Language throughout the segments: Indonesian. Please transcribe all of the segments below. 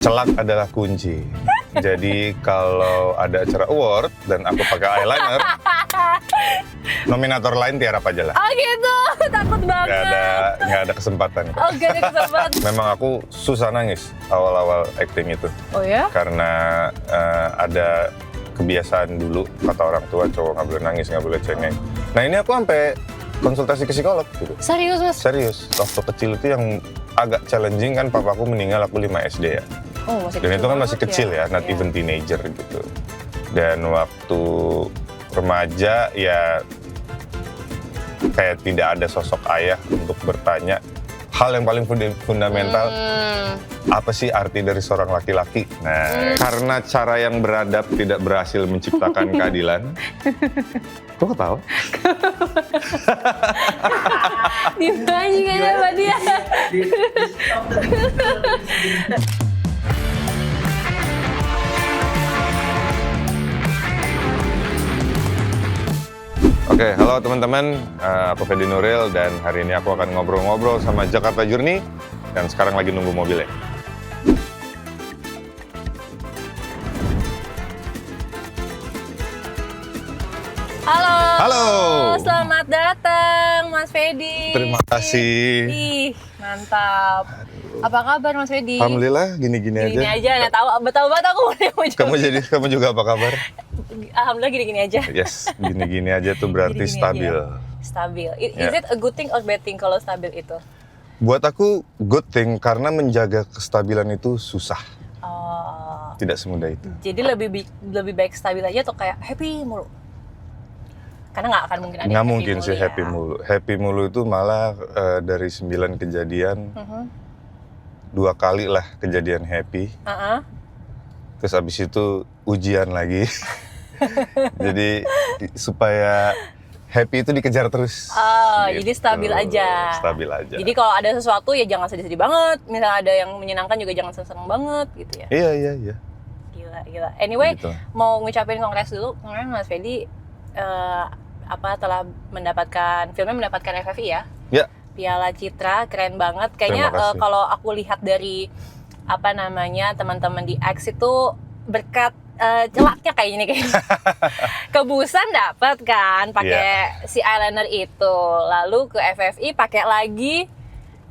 Celak adalah kunci. Jadi kalau ada acara award dan aku pakai eyeliner, nominator lain tiarap aja lah. Oh gitu, takut banget. Nggak ada kesempatan. Oh gak ada kesempatan. Memang aku susah nangis awal-awal acting itu. Oh ya? Karena ada kebiasaan dulu, kata orang tua cowok nggak boleh nangis, nggak boleh cengeng. Nah ini aku sampai konsultasi ke psikolog gitu. Serius mas? Serius, waktu kecil itu yang agak challenging kan, papaku meninggal aku 5 SD ya. Oh masih Dan kecil itu kan banget masih kecil ya, not even teenager gitu. Dan waktu remaja ya kayak tidak ada sosok ayah untuk bertanya hal yang paling fundamental, apa sih arti dari seorang laki-laki? Nah, karena cara yang beradab tidak berhasil menciptakan keadilan. Kok ketawa? Dibanjing aja sama dia. Oke, halo teman-teman, aku Fedi Nuril dan hari ini aku akan ngobrol-ngobrol sama Jakarta Journey dan sekarang lagi nunggu mobilnya. Halo. Halo. Selamat datang Mas Fedi. Terima kasih. Ih, mantap. Apa kabar Mas Fedi? Alhamdulillah, gini-gini Gini aja. aja, nggak tahu banget aku mau jawab. Kamu juga apa kabar? Alhamdulillah gini-gini aja. Yes, gini-gini aja tuh berarti Gini-gini stabil. Stabil. Is Ya. it a good thing or bad thing kalau stabil itu? Buat aku good thing karena menjaga kestabilan itu susah. Oh, Tidak semudah itu. jadi lebih baik stabil aja atau kayak happy mulu? Karena nggak akan mungkin ada Nggak yang mungkin sih ya. happy mulu. Happy mulu itu malah dari 9 kejadian, 2 kali lah kejadian happy. Terus abis itu ujian lagi. Jadi supaya happy itu dikejar terus. Oh, Gitu. jadi stabil aja. Stabil aja. Jadi kalau ada sesuatu ya jangan sedih-sedih banget. Misalnya ada yang menyenangkan juga jangan seneng banget gitu ya. Iya. Gila. Anyway, Gitu. mau ngucapin kongres dulu. Kemarin Mas Fedi telah filmnya mendapatkan FFI ya. Ya. Piala Citra, keren banget. Kayaknya Terima kasih. kalau aku lihat dari teman-teman di X itu berkat celaknya kayak gini kebusan dapat kan pakai si eyeliner itu, lalu ke FFI pakai lagi.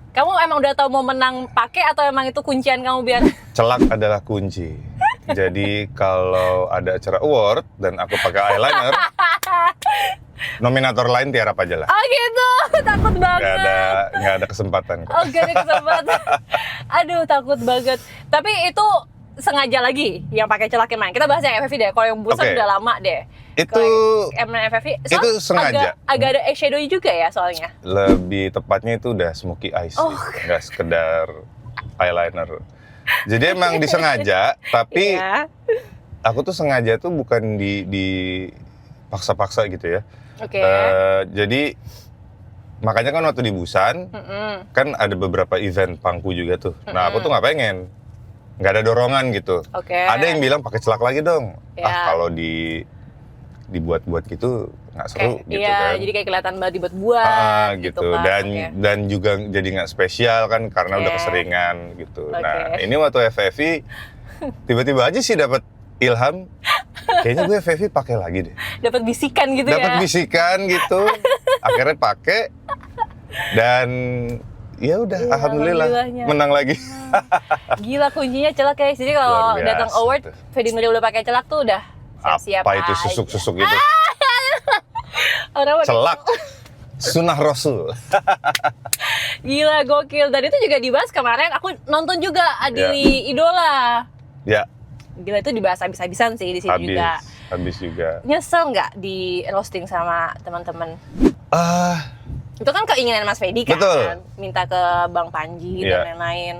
Kamu emang udah tahu mau menang pakai atau emang itu kuncian kamu biar Celak adalah kunci. Jadi kalau ada acara award dan aku pakai eyeliner, nominator lain tiarap aja lah. oh gitu, takut banget. Nggak ada kesempatan. Oh gak ada kesempatan. Aduh takut banget. Tapi itu sengaja lagi yang pakai celak yang main. Kita bahas yang FFV deh. Kalau yang busan Oke. udah lama deh. Itu FFV itu sengaja. Agak ada eyeshadow juga ya soalnya. Lebih tepatnya itu udah smoky eyes sih. Oh. Nggak sekedar eyeliner. Jadi emang disengaja, tapi Iya. aku tuh sengaja tuh bukan di paksa-paksa gitu ya. Oke. Jadi makanya kan waktu di Busan kan ada beberapa event pangku juga tuh. Nah aku tuh nggak pengen, nggak ada dorongan gitu. Oke. Ada yang bilang pakai celak lagi dong. Ya. Kalau dibuat-buat gitu nggak seru gitu iya, kan. jadi kayak kelihatan banget dibuat-buat Gitu. kan. Dan juga jadi nggak spesial kan karena udah Oke. keseringan gitu. Oke. Nah ini waktu FFI tiba-tiba aja sih dapat ilham. Kayaknya gue FFI pakai lagi deh. Dapat bisikan gitu Dapat ya. bisikan gitu. Akhirnya pakai dan ya udah Iya, alhamdulillah alhamdulillahnya. menang lagi. Gila kuncinya celak guys. Jadi kalau Luar biasa datang award, tuh. Fedi Nuril udah pakai celak tuh udah siap-siap Apa itu aja. susuk-susuk gitu? Orang pakai Celak. Sunnah Rasul. Gila gokil. Dan itu juga dibahas kemarin. Aku nonton juga Adili Idola. Ya, Gila itu dibahas habis-habisan sih di sini juga. habis juga. Nyesel nggak di roasting sama teman-teman? Itu kan keinginan Mas Fedi kan. Betul. Minta ke Bang Panji Iya. dan lain-lain.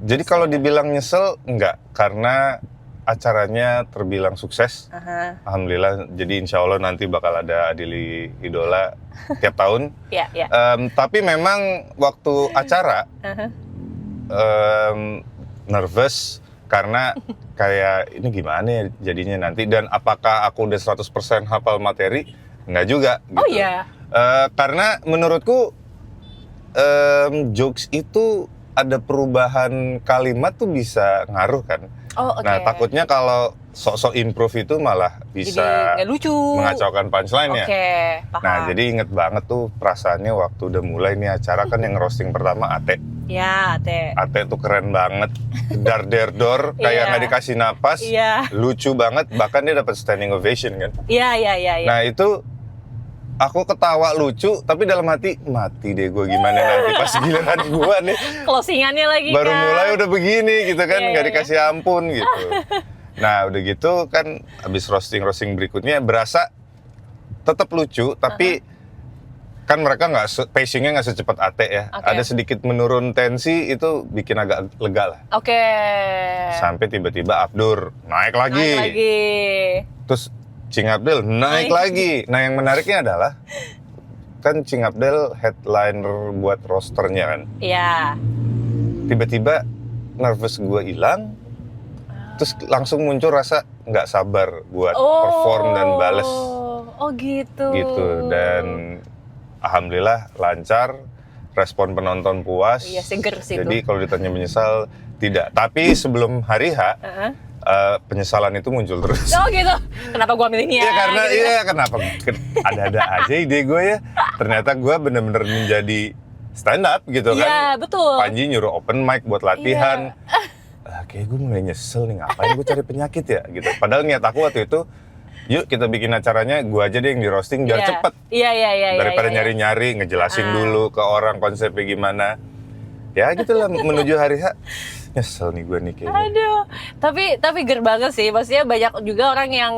Jadi kalau dibilang nyesel, enggak. Karena acaranya terbilang sukses. Aha. Alhamdulillah, jadi insya Allah nanti bakal ada Adili Idola tiap tahun. Ya. Tapi memang waktu acara, Aha. nervous karena kayak ini gimana ya jadinya nanti. Dan apakah aku udah 100% hafal materi? Enggak juga. Gitu. Oh iya. Karena menurutku jokes itu ada perubahan kalimat tuh bisa ngaruh kan. Oh, oke. Nah, takutnya kalau sok-sok improve itu malah Jadi bisa nggak lucu. mengacaukan punchline-nya. Oke, paham. Nah, jadi inget banget tuh perasaannya waktu udah mulai nih acara kan yang roasting pertama Ate. Ya, Teh. Ate tuh keren banget. Dar-der-dor, kayak Iya. nggak dikasih napas. Iya. Lucu banget, bahkan dia dapat standing ovation kan. Iya. Nah, itu aku ketawa lucu, tapi dalam hati mati deh gue gimana nanti pas giliran gue nih. Closingannya lagi Baru kan. mulai udah begini gitu kan, Iya, nggak iya. dikasih ampun gitu. Nah, udah gitu kan abis roasting berikutnya berasa tetap lucu, tapi kan mereka pacingnya nggak secepat Ate ya. Oke. Ada sedikit menurun tensi, itu bikin agak lega lah. Oke. Sampai tiba-tiba Abdur naik lagi. Naik lagi. Terus Cing Abdel naik lagi. Nah, yang menariknya adalah kan Cing Abdel headliner buat rosternya kan. Iya. Tiba-tiba nervous gue hilang. Terus langsung muncul rasa nggak sabar buat perform dan bales Oh gitu. gitu. Dan alhamdulillah lancar, respon penonton puas. Iya, seger sih Jadi itu. kalau ditanya menyesal tidak. Tapi sebelum hari H Heeh. penyesalan itu muncul terus. Oh gitu. Kenapa gua milihnya? Iya karena gitu. iya kenapa ada-ada aja ide gue ya. Ternyata gue bener-bener menjadi stand up gitu kan. Iya, betul. Panji nyuruh open mic buat latihan. Kayak gue mulai nyesel nih, ngapain gue cari penyakit ya gitu. Padahal niat aku waktu itu, yuk kita bikin acaranya, gue aja deh yang di roasting biar Iya. cepet. Iya. Daripada iya. nyari-nyari, ngejelasin dulu ke orang konsepnya gimana. Ya gitulah menuju hari H. Nyesel nih gue nih kayaknya. Aduh, tapi ger banget sih. Maksudnya banyak juga orang yang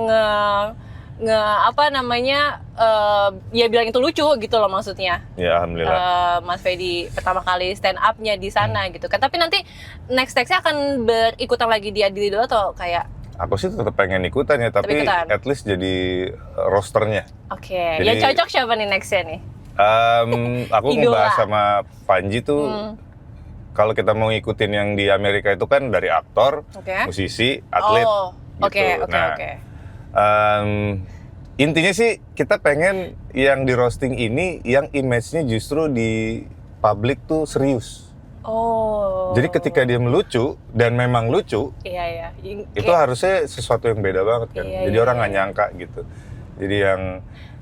ya bilang itu lucu gitu loh maksudnya. Ya alhamdulillah. Mas Fedi pertama kali stand up-nya di sana gitu kan. Tapi nanti next-nya akan berikutan lagi di Adili dulu atau kayak Aku sih tetap pengen ikutan ya, tapi ikutan. at least jadi rosternya. oke, Jadi- yang cocok siapa nih next-nya nih? Aku Idola. ngebahas sama Panji tuh, kalau kita mau ngikutin yang di Amerika itu kan dari aktor, Oke. musisi, atlet. Oh, oke, gitu. oke, Nah, oke. Intinya sih kita pengen yang di roasting ini yang image-nya justru di publik tuh serius. Oh. Jadi ketika dia melucu dan memang lucu, Iya. itu harusnya sesuatu yang beda banget kan. Iya, Jadi iya, orang iya. nggak nyangka gitu. Jadi yang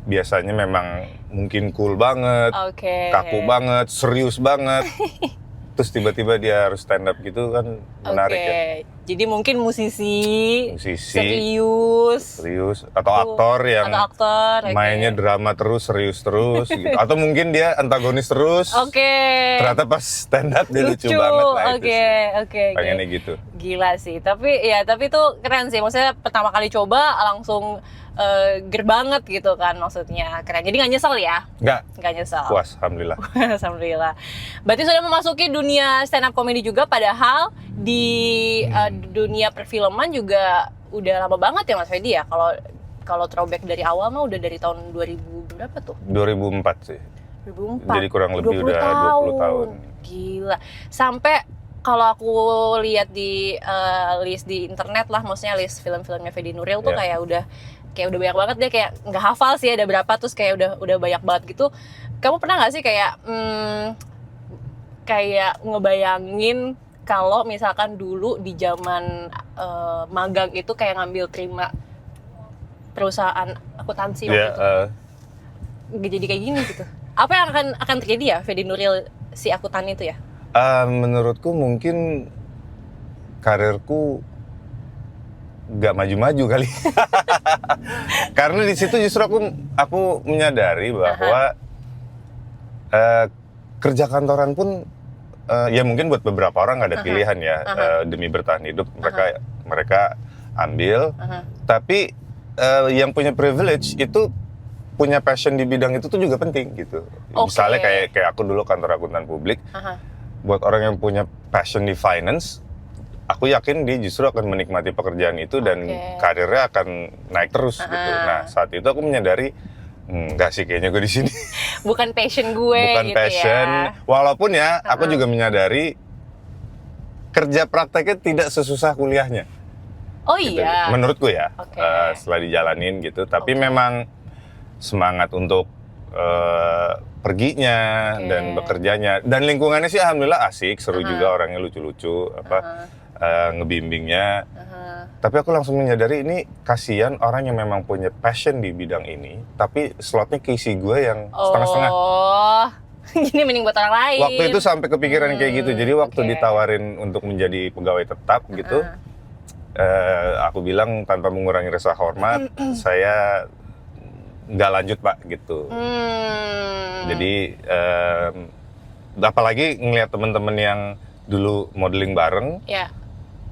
biasanya memang mungkin cool banget, Oke. kaku banget, serius banget. Terus tiba-tiba dia harus stand up gitu kan menarik Oke. ya. Jadi mungkin musisi Musisi, serius atau aktor yang atau aktor. oke. mainnya drama terus, serius terus gitu. Atau mungkin dia antagonis terus. Oke. Ternyata pas stand up dia lucu banget lah itu Oke, sih. oke. Pengennya gitu. Gila sih. Tapi itu keren sih. Maksudnya pertama kali coba langsung ger banget gitu kan maksudnya. Keren. Jadi nggak nyesel ya? Nggak nyesel. Puas, alhamdulillah. Alhamdulillah. Berarti sudah memasuki dunia stand up comedy juga, padahal di dunia perfilman juga udah lama banget ya Mas Fedi ya. Kalau throwback dari awal mah udah dari tahun 2000 berapa tuh? 2004 sih. 2004. Jadi kurang lebih 20 udah 20 tahun. Gila. Sampai kalau aku lihat di list di internet lah, maksudnya list film-filmnya Fedi Nuril tuh Yeah. kayak udah banyak banget deh, kayak nggak hafal sih ada berapa, terus kayak udah banyak banget gitu. Kamu pernah nggak sih kayak ngebayangin kalau misalkan dulu di zaman magang itu kayak ngambil terima perusahaan akuntansi waktu Ya, itu nggak jadi kayak gini gitu? Apa yang akan terjadi ya Fedi Nuril si akuntan itu ya? menurutku mungkin karirku nggak maju-maju kali. Karena di situ justru aku menyadari bahwa kerja kantoran pun ya mungkin buat beberapa orang ada pilihan ya, demi bertahan hidup mereka ambil. Tapi yang punya privilege itu punya passion di bidang itu tuh juga penting gitu. Oke. Misalnya kayak aku dulu kantor akuntan publik. Buat orang yang punya passion di finance, aku yakin dia justru akan menikmati pekerjaan itu dan karirnya akan naik terus gitu. Nah, saat itu aku menyadari enggak sih kayaknya gue di sini. Bukan passion gue Bukan gitu passion. ya. Walaupun ya, aku juga menyadari kerja prakteknya tidak sesusah kuliahnya. Oh Gitu. iya. Menurutku ya, Oke. setelah dijalanin gitu. Tapi memang semangat untuk perginya dan bekerjanya, dan lingkungannya sih alhamdulillah asik, seru juga, orangnya lucu-lucu, ngebimbingnya. Tapi aku langsung menyadari ini kasihan orang yang memang punya passion di bidang ini, tapi slotnya keisi gue yang setengah-setengah. Oh, gini mending buat orang lain. Waktu itu sampai kepikiran kayak gitu. Jadi waktu ditawarin untuk menjadi pegawai tetap gitu, aku bilang tanpa mengurangi rasa hormat, saya nggak lanjut Pak gitu. Jadi apalagi ngelihat teman-teman yang dulu modeling bareng,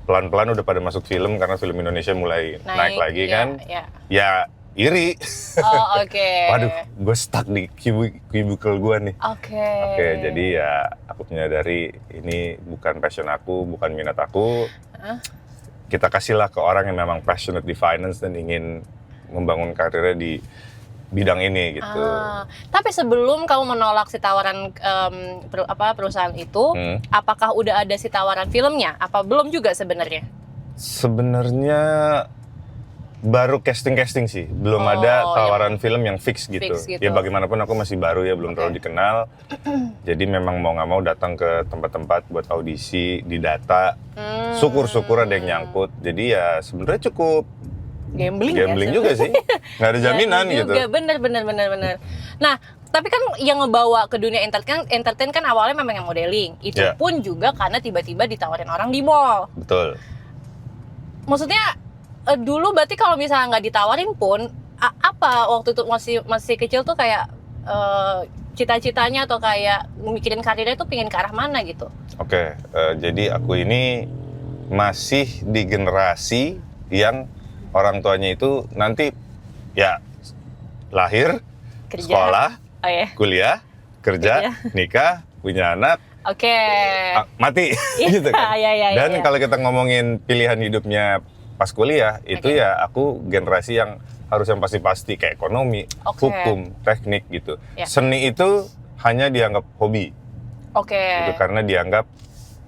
pelan-pelan udah pada masuk film karena film Indonesia mulai naik lagi kan. Ya iri. Oh, oke. Waduh, gue stuck di cubicle gue nih. Oke. Jadi ya aku menyadari ini bukan passion aku, bukan minat aku. Kita kasihlah ke orang yang memang passionate di finance dan ingin membangun karirnya di bidang ini gitu. Tapi sebelum kamu menolak si tawaran perusahaan itu, apakah udah ada si tawaran filmnya? Apa belum juga sebenarnya? Sebenarnya baru casting sih, belum ada tawaran film yang fix gitu. Ya bagaimanapun aku masih baru ya, belum terlalu dikenal. Jadi memang mau nggak mau datang ke tempat-tempat buat audisi, didata. Syukur-syukur ada yang nyangkut. Jadi ya sebenarnya cukup gambling juga sih, nggak ada jaminan gitu. Bener. Nah, tapi kan yang ngebawa ke dunia entertain kan awalnya memang yang modeling. Itu pun juga karena tiba-tiba ditawarin orang di mall. Betul. Maksudnya dulu berarti kalau misalnya nggak ditawarin pun, apa waktu itu masih kecil tuh kayak cita-citanya atau kayak mikirin karirnya tuh pengen ke arah mana gitu? Oke, jadi aku ini masih di generasi yang orang tuanya itu nanti ya lahir, sekolah, kuliah, kerja, nikah, punya anak, mati, gitu kan. Dan kalau kita ngomongin pilihan hidupnya pas kuliah, itu ya aku generasi yang harus yang pasti-pasti kayak ekonomi, hukum, teknik gitu. Seni itu hanya dianggap hobi. Gitu, karena dianggap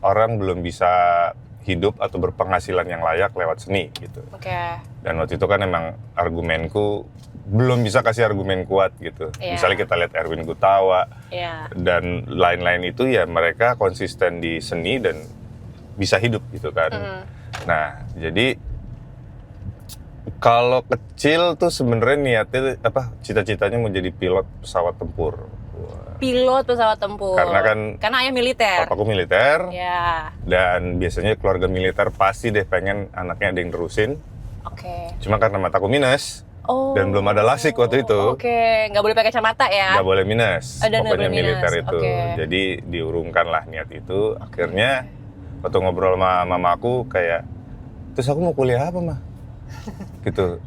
orang belum bisa hidup atau berpenghasilan yang layak lewat seni gitu. Dan waktu itu kan emang argumenku belum bisa kasih argumen kuat gitu. Misalnya kita lihat Erwin Gutawa dan lain-lain itu ya mereka konsisten di seni dan bisa hidup gitu kan. Nah, jadi kalau kecil tuh sebenarnya niatnya cita-citanya mau jadi pilot pesawat tempur. Pilot pesawat tempur. Karena ayah militer. Papaku militer. Dan biasanya keluarga militer pasti deh pengen anaknya ada yang terusin. Cuma karena mataku minus dan belum ada lasik waktu itu. Nggak boleh pakai kacamata ya? Nggak boleh minus. Pokoknya militer itu. Jadi diurungkanlah niat itu. Akhirnya waktu ngobrol sama mamaku kayak, terus aku mau kuliah apa mah? Gitu.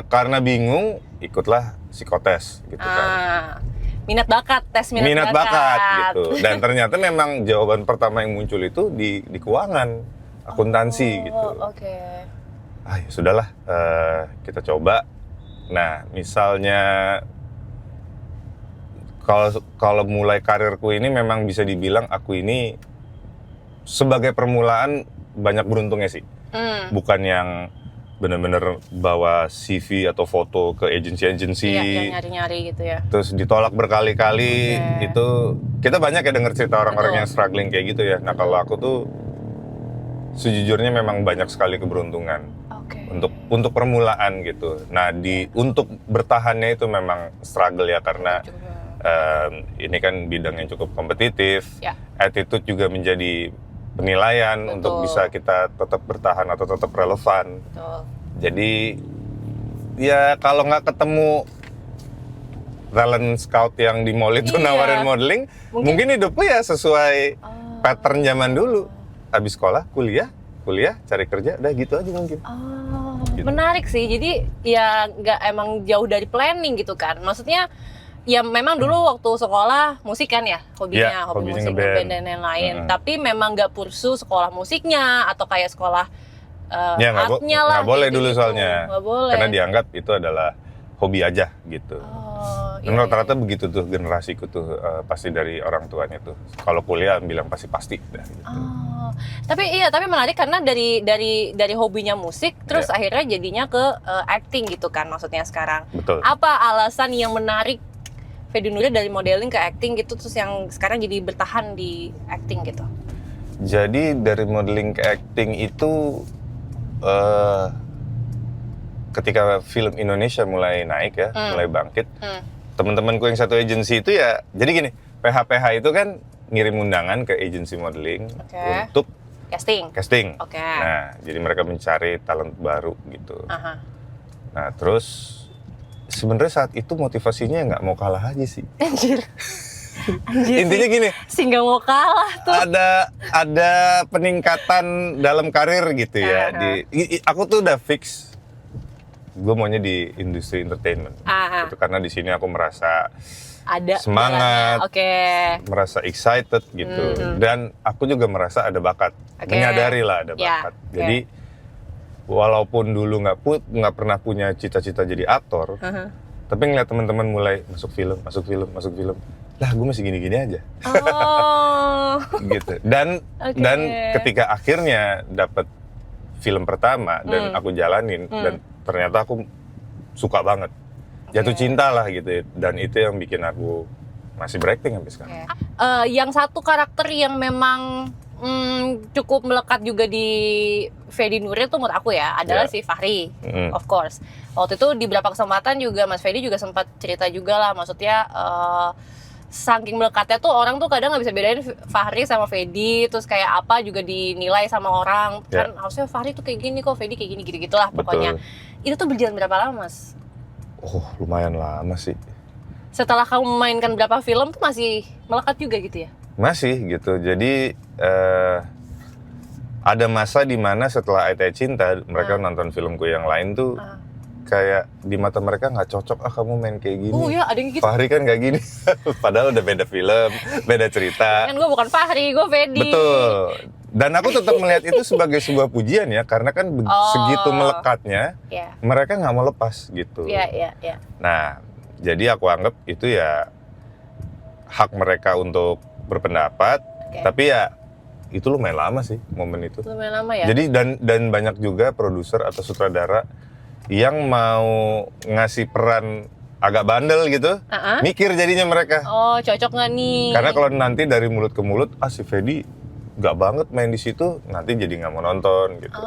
Karena bingung, ikutlah psikotes gitu kan. Minat bakat gitu. Dan ternyata memang jawaban pertama yang muncul itu di keuangan, akuntansi gitu. Ya sudahlah, kita coba. Nah, misalnya kalau mulai karirku ini memang bisa dibilang aku ini sebagai permulaan banyak beruntungnya sih. Bukan yang bener-bener bawa CV atau foto ke agensi-agensi, yang nyari-nyari gitu ya. Terus ditolak berkali-kali. Itu kita banyak ya denger cerita orang-orang yang struggling kayak gitu ya. Nah kalau aku tuh sejujurnya memang banyak sekali keberuntungan untuk permulaan gitu. Nah untuk bertahannya itu memang struggle ya karena ini kan bidang yang cukup kompetitif. Attitude juga menjadi penilaian untuk bisa kita tetap bertahan atau tetap relevan. Jadi ya kalau nggak ketemu talent scout yang di mall itu nawarin modeling, mungkin hidupnya ya sesuai pattern zaman dulu. Habis sekolah, kuliah, cari kerja, udah gitu aja mungkin. Gitu. Menarik sih. Jadi ya nggak emang jauh dari planning gitu kan. Maksudnya ya memang dulu waktu sekolah musik kan ya hobinya, hobi musik ngeband dan lain-lain. Tapi memang nggak pursu sekolah musiknya atau kayak sekolah artnya lah. Nggak boleh dulu gitu. soalnya. Nggak boleh. Karena dianggap itu adalah hobi aja gitu. Dan rata-rata begitu tuh generasiku tuh pasti dari orang tuanya tuh. Kalau kuliah bilang pasti. Gitu. Tapi menarik karena dari hobinya musik terus akhirnya jadinya ke acting gitu kan maksudnya sekarang. Betul. Apa alasan yang menarik Fedi Nuril dari modeling ke acting gitu, terus yang sekarang jadi bertahan di acting gitu? Jadi dari modeling ke acting itu ketika film Indonesia mulai naik ya, mulai bangkit, teman-temanku yang satu agensi itu ya, jadi gini, PH itu kan ngirim undangan ke agensi modeling untuk casting. Nah, jadi mereka mencari talent baru gitu. Nah, terus sebenarnya saat itu motivasinya nggak mau kalah aja sih. Anjir Intinya gini, sih nggak mau kalah tuh. ada peningkatan dalam karir gitu ya. Aku tuh udah fix, gue maunya di industri entertainment. Gitu, karena di sini aku merasa ada semangat, merasa excited gitu, dan aku juga merasa ada bakat, menyadari lah ada bakat. Jadi walaupun dulu nggak pernah punya cita-cita jadi aktor, tapi ngeliat teman-teman mulai masuk film, lah gue masih gini-gini aja. Gitu. Dan ketika akhirnya dapat film pertama dan aku jalanin dan ternyata aku suka banget, jatuh cinta lah gitu, dan itu yang bikin aku masih berakting sampai sekarang. Yang satu karakter yang memang cukup melekat juga di Fedi Nuril tuh menurut aku ya adalah si Fahri, of course. Waktu itu di beberapa kesempatan juga Mas Fedi juga sempat cerita juga lah, maksudnya saking melekatnya tuh orang tuh kadang nggak bisa bedain Fahri sama Fedi, terus kayak apa juga dinilai sama orang kan, harusnya Fahri tuh kayak gini kok, Fedi kayak gini, gitu-gitulah pokoknya. Itu tuh berjalan berapa lama, Mas? Oh, lumayan lama sih. Setelah kamu memainkan berapa film tuh masih melekat juga gitu ya? Masih gitu. Jadi ada masa di mana setelah Ayat Cinta mereka nonton filmku yang lain tuh kayak di mata mereka nggak cocok, kamu main kayak gini. Ya ada yang gitu. Fahri kan nggak gini. Padahal udah beda film, beda cerita. Kan gue bukan Fahri, gue Fedi. Betul. Dan aku tetap melihat itu sebagai sebuah pujian ya, karena kan segitu melekatnya, mereka nggak mau lepas gitu. Nah, jadi aku anggap itu ya hak mereka untuk berpendapat, tapi ya itu lumayan lama sih momen itu. Lumayan lama ya. Jadi dan banyak juga produser atau sutradara yang mau ngasih peran agak bandel gitu, mikir jadinya mereka. Cocok nggak nih? Karena kalau nanti dari mulut ke mulut, si Fedi nggak banget main di situ, nanti jadi nggak mau nonton gitu.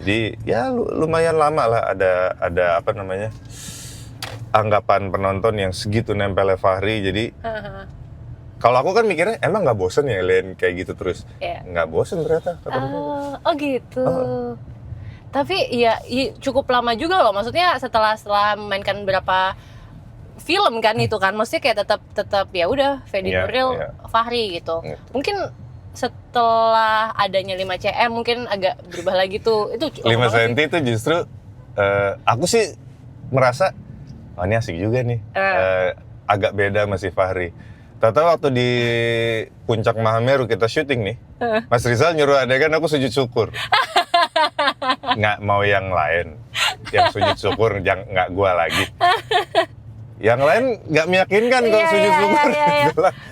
Jadi ya lumayan lama lah ada apa namanya, anggapan penonton yang segitu nempelnya Fahri. Jadi kalau aku kan mikirnya emang nggak bosen ya Len kayak gitu terus, nggak bosen ternyata. Gitu. Tapi ya cukup lama juga loh, maksudnya setelah memainkan beberapa film kan itu kan, maksudnya kayak tetap ya udah Fedi Nuril, Fahri gitu. Mungkin setelah adanya 5cm mungkin agak berubah lagi tuh. Itu 5 cm itu justru aku sih merasa ini asik juga nih, agak beda masih Fahri. Tahu waktu di Puncak Mahameru kita syuting nih, Mas Rizal nyuruh adegan aku sujud syukur. Nggak mau yang lain, yang sujud syukur nggak gua lagi. Yang lain nggak meyakinkan kalau sujud syukur.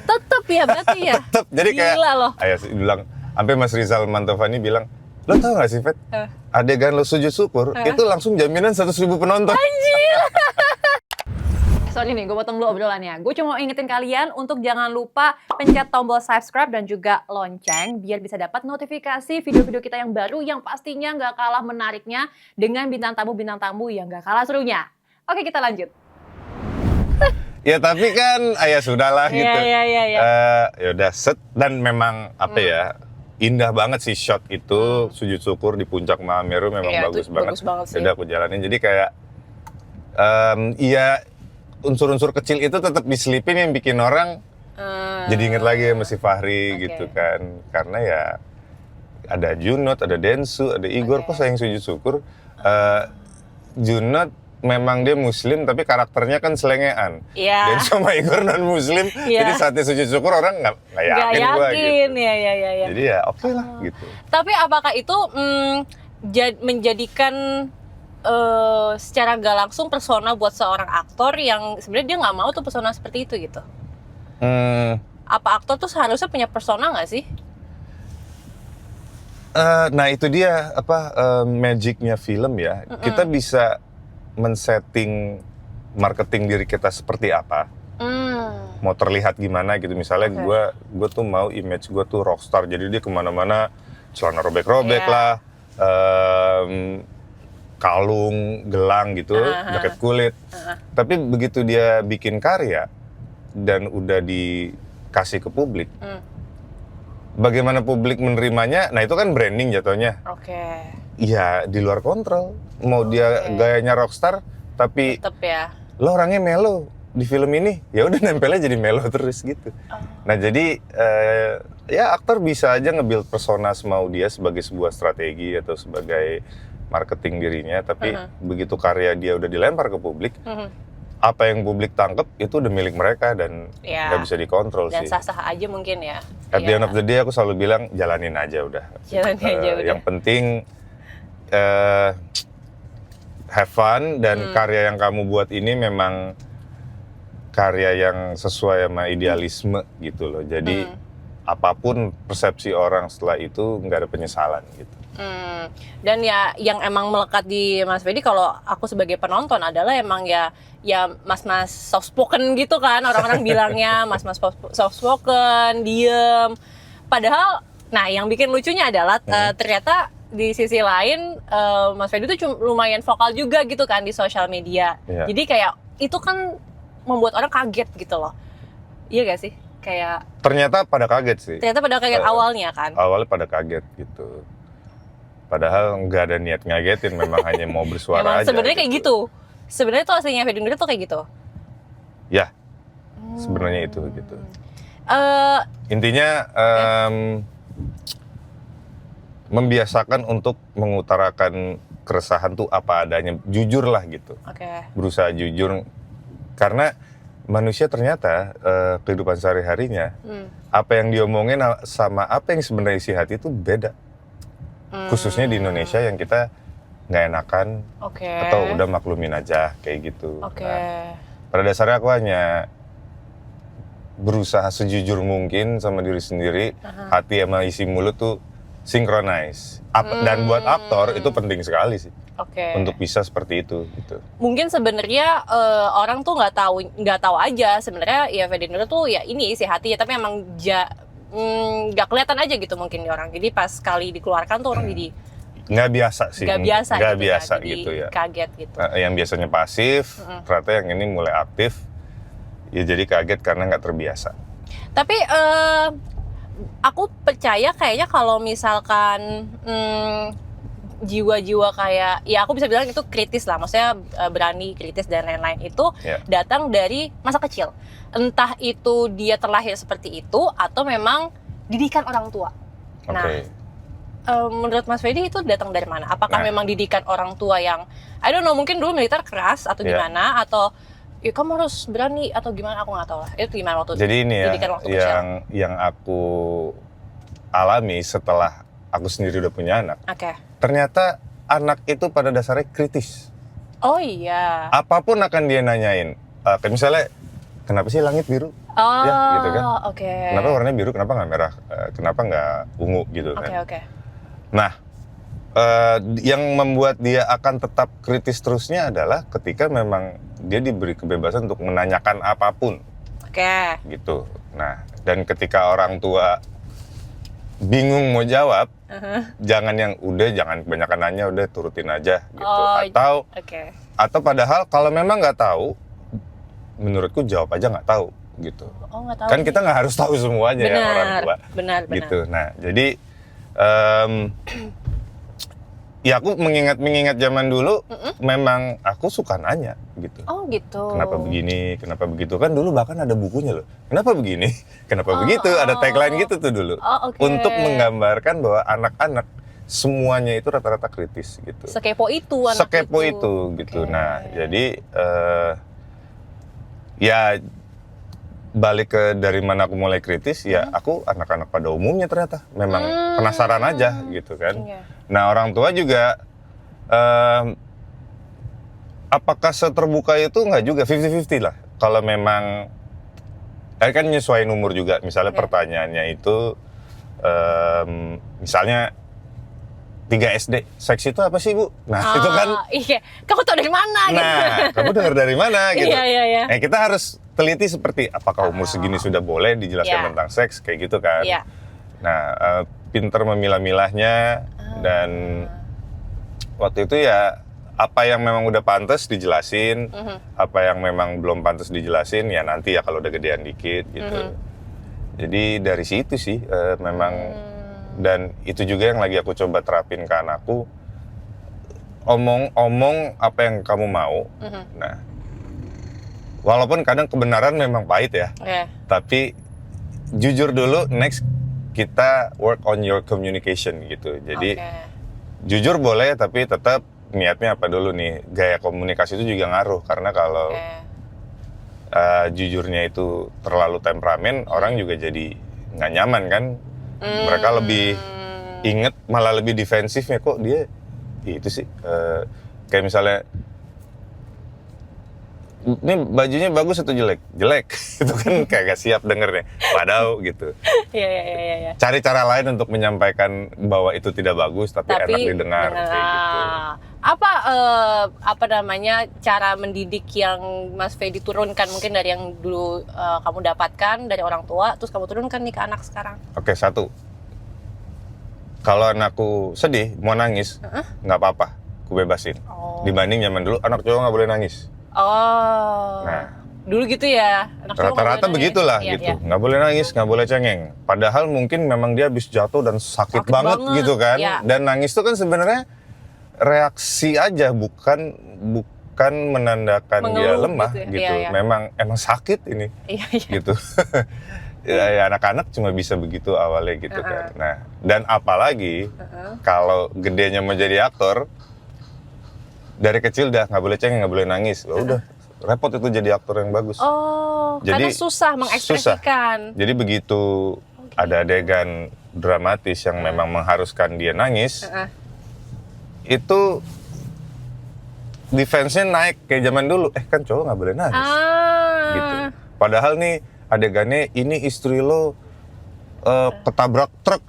Tetep ya berarti ya. Tetep. Jadi kayak, ayo bilang, sampai Mas Rizal Mantovani bilang, lo tau nggak sih Fet, adegan lo sujud syukur itu langsung jaminan 100.000 penonton. Anjir. Sorry nih, gue potong dulu obrolannya. Gue cuma mau ingetin kalian untuk jangan lupa pencet tombol subscribe dan juga lonceng biar bisa dapat notifikasi video-video kita yang baru yang pastinya nggak kalah menariknya dengan bintang tamu yang nggak kalah serunya. Oke, kita lanjut. Ya tapi kan, ya sudahlah gitu. Ya udah set, dan memang apa ya, indah banget sih shot itu, sujud syukur di Puncak Mahameru memang bagus banget. Udah aku jalanin, jadi kayak ya unsur-unsur kecil itu tetap diselipin yang bikin orang jadi inget lagi sama si Fahri gitu kan. Karena ya ada Junot, ada Densu, ada Igor, kok saya yang sujud syukur. Junot memang dia muslim tapi karakternya kan selengean. Densu sama Igor non muslim, jadi saatnya sujud syukur orang nggak yakin gua gitu. Jadi ya oke lah gitu. Tapi apakah itu menjadikan secara gak langsung persona buat seorang aktor yang sebenarnya dia nggak mau tuh persona seperti itu gitu? Apa aktor tuh seharusnya punya persona nggak sih? Nah itu dia apa magicnya film ya. Kita bisa men-setting marketing diri kita seperti apa. mau terlihat gimana gitu. Misalnya gue tuh mau image gue tuh rockstar, jadi dia kemana-mana celana robek-robek lah, kalung, gelang gitu, jaket kulit. Tapi begitu dia bikin karya dan udah dikasih ke publik, bagaimana publik menerimanya, nah itu kan branding jatuhnya. Ya di luar kontrol. Mau dia gayanya rockstar, tapi tetep ya. lo orangnya melo di film ini, ya udah nempelnya jadi melo terus gitu. Nah jadi ya aktor bisa aja nge-build persona semau dia sebagai sebuah strategi atau sebagai marketing dirinya, tapi begitu karya dia udah dilempar ke publik, apa yang publik tangkep itu udah milik mereka dan nggak bisa dikontrol dan sih. Dan sah-sah aja mungkin ya. At the end of the day aku selalu bilang jalanin aja udah. Yang penting have fun dan karya yang kamu buat ini memang karya yang sesuai sama idealisme gitu loh. Jadi apapun persepsi orang setelah itu nggak ada penyesalan gitu. Dan ya yang emang melekat di Mas Fedy kalau aku sebagai penonton adalah emang ya mas-mas soft spoken gitu kan, orang-orang bilangnya mas-mas soft spoken, diem. Padahal, nah yang bikin lucunya adalah ternyata di sisi lain Mas Fedy tuh lumayan vokal juga gitu kan di sosial media. Jadi kayak itu kan membuat orang kaget gitu loh. Iya gak sih? Kayak ternyata pada kaget sih. Ternyata pada kaget awalnya kan. Awalnya pada kaget gitu. Padahal nggak ada niat ngagetin, memang hanya mau bersuara memang aja. Sebenarnya kayak gitu. Sebenarnya tuh aslinya Fedy Nuril tuh kayak gitu. Ya. Sebenarnya itu gitu. Intinya membiasakan untuk mengutarakan keresahan tuh apa adanya, jujur lah gitu. Berusaha jujur, karena manusia ternyata kehidupan sehari-harinya apa yang diomongin sama apa yang sebenarnya isi hati itu beda. Khususnya di Indonesia yang kita nggak enakan atau udah maklumin aja kayak gitu. Nah, pada dasarnya aku hanya berusaha sejujur mungkin sama diri sendiri, hati sama isi mulut tuh synchronize. Dan buat aktor itu penting sekali sih. Untuk bisa seperti itu gitu. Mungkin sebenarnya orang tuh nggak tahu aja sebenarnya ya Fedy Nuril tuh ya ini isi hati ya, tapi emang nggak kelihatan aja gitu mungkin di orang. Jadi pas kali dikeluarkan tuh orang jadi nggak biasa sih. Nggak biasa gitu ya. Kaget gitu. Yang biasanya pasif, ternyata yang ini mulai aktif. Ya jadi kaget karena nggak terbiasa. Tapi aku percaya kayaknya kalau misalkan jiwa-jiwa kayak, ya aku bisa bilang itu kritis lah, maksudnya berani, kritis dan lain-lain itu datang dari masa kecil. Entah itu dia terlahir seperti itu atau memang didikan orang tua. Nah, menurut Mas Fedy itu datang dari mana? Apakah memang didikan orang tua yang, I don't know, mungkin dulu militer keras atau gimana, atau ya kamu harus berani atau gimana, aku nggak tahu lah. Itu gimana waktu jadi ini didikan waktu kecil? Yang aku alami setelah aku sendiri udah punya anak. Ternyata anak itu pada dasarnya kritis. Oh iya. Apapun akan dia nanyain. Kayak misalnya, kenapa sih langit biru? Ya, gitu kan. Kenapa warnanya biru? Kenapa nggak merah? Kenapa nggak ungu gitu kan? Nah, yang membuat dia akan tetap kritis terusnya adalah ketika memang dia diberi kebebasan untuk menanyakan apapun. Gitu. Nah, dan ketika orang tua bingung mau jawab, jangan yang jangan kebanyakan nanya, udah turutin aja gitu. Atau padahal kalau memang nggak tahu, menurutku jawab aja nggak tahu gitu. Nggak tahu. Kan kita nggak harus tahu semuanya ya orang tua. Benar. Gitu. Nah jadi ya aku mengingat zaman dulu, memang aku suka nanya gitu. Gitu. Kenapa begini, kenapa begitu, kan dulu bahkan ada bukunya loh. Kenapa begini, kenapa begitu, ada tagline gitu tuh dulu. Untuk menggambarkan bahwa anak-anak semuanya itu rata-rata kritis gitu. Sekepo itu anak Sekepo itu gitu. Nah jadi ya balik ke dari mana aku mulai kritis, ya aku anak-anak pada umumnya ternyata memang penasaran aja gitu kan. Nah orang tua juga apakah seterbuka itu, nggak juga, 50-50 lah. Kalau memang kan nyesuaiin umur juga, misalnya pertanyaannya itu misalnya 3 SD, seks itu apa sih Bu? Nah itu kan, kamu tahu dari mana? Nah kamu dengar dari mana gitu. Iya. Kita harus teliti seperti apakah umur segini sudah boleh dijelaskan tentang seks kayak gitu kan. Nah, pinter memilah-milahnya dan waktu itu ya apa yang memang udah pantas dijelasin, apa yang memang belum pantas dijelasin ya nanti ya kalau udah gedean dikit gitu. Jadi dari situ sih memang dan itu juga yang lagi aku coba terapin ke anakku. Omong apa yang kamu mau. Nah, walaupun kadang kebenaran memang pahit ya. Tapi jujur dulu, next kita work on your communication gitu. Jadi jujur boleh tapi tetap niatnya apa dulu nih. Gaya komunikasi itu juga ngaruh karena kalau jujurnya itu terlalu temperamen, orang juga jadi nggak nyaman kan. Mereka lebih inget malah lebih defensifnya kok dia itu sih kayak misalnya ini bajunya bagus atau jelek itu kan kayak gak siap dengernya padahal gitu. Iya. Cari cara lain untuk menyampaikan bahwa itu tidak bagus tapi enak didengar kayak gitu. Apa namanya cara mendidik yang Mas Fedy turunkan mungkin dari yang dulu kamu dapatkan dari orang tua terus kamu turunkan nih ke anak sekarang? Oke, satu. Kalau anakku sedih, mau nangis, nggak apa-apa, aku bebasin. Dibanding zaman dulu, anak cowok nggak boleh nangis. Nah, dulu gitu ya. Rata-rata begitulah gitu, nggak boleh nangis, nggak boleh cengeng. Padahal mungkin memang dia habis jatuh dan sakit banget gitu kan. Dan nangis itu kan sebenarnya reaksi aja, bukan menandakan dia lemah gitu. Memang sakit ini, gitu. Ya, anak-anak cuma bisa begitu awalnya gitu kan. Nah, dan apalagi kalau gedenya mau jadi aktor, dari kecil dah nggak boleh cengeng, nggak boleh nangis. Udah repot itu jadi aktor yang bagus. Jadi, karena susah mengekspresikan. Jadi begitu ada adegan dramatis yang memang mengharuskan dia nangis, itu defense-nya naik kayak zaman dulu. Kan cowok nggak boleh nangis, gitu. Padahal nih adegannya ini istri lo ketabrak truk,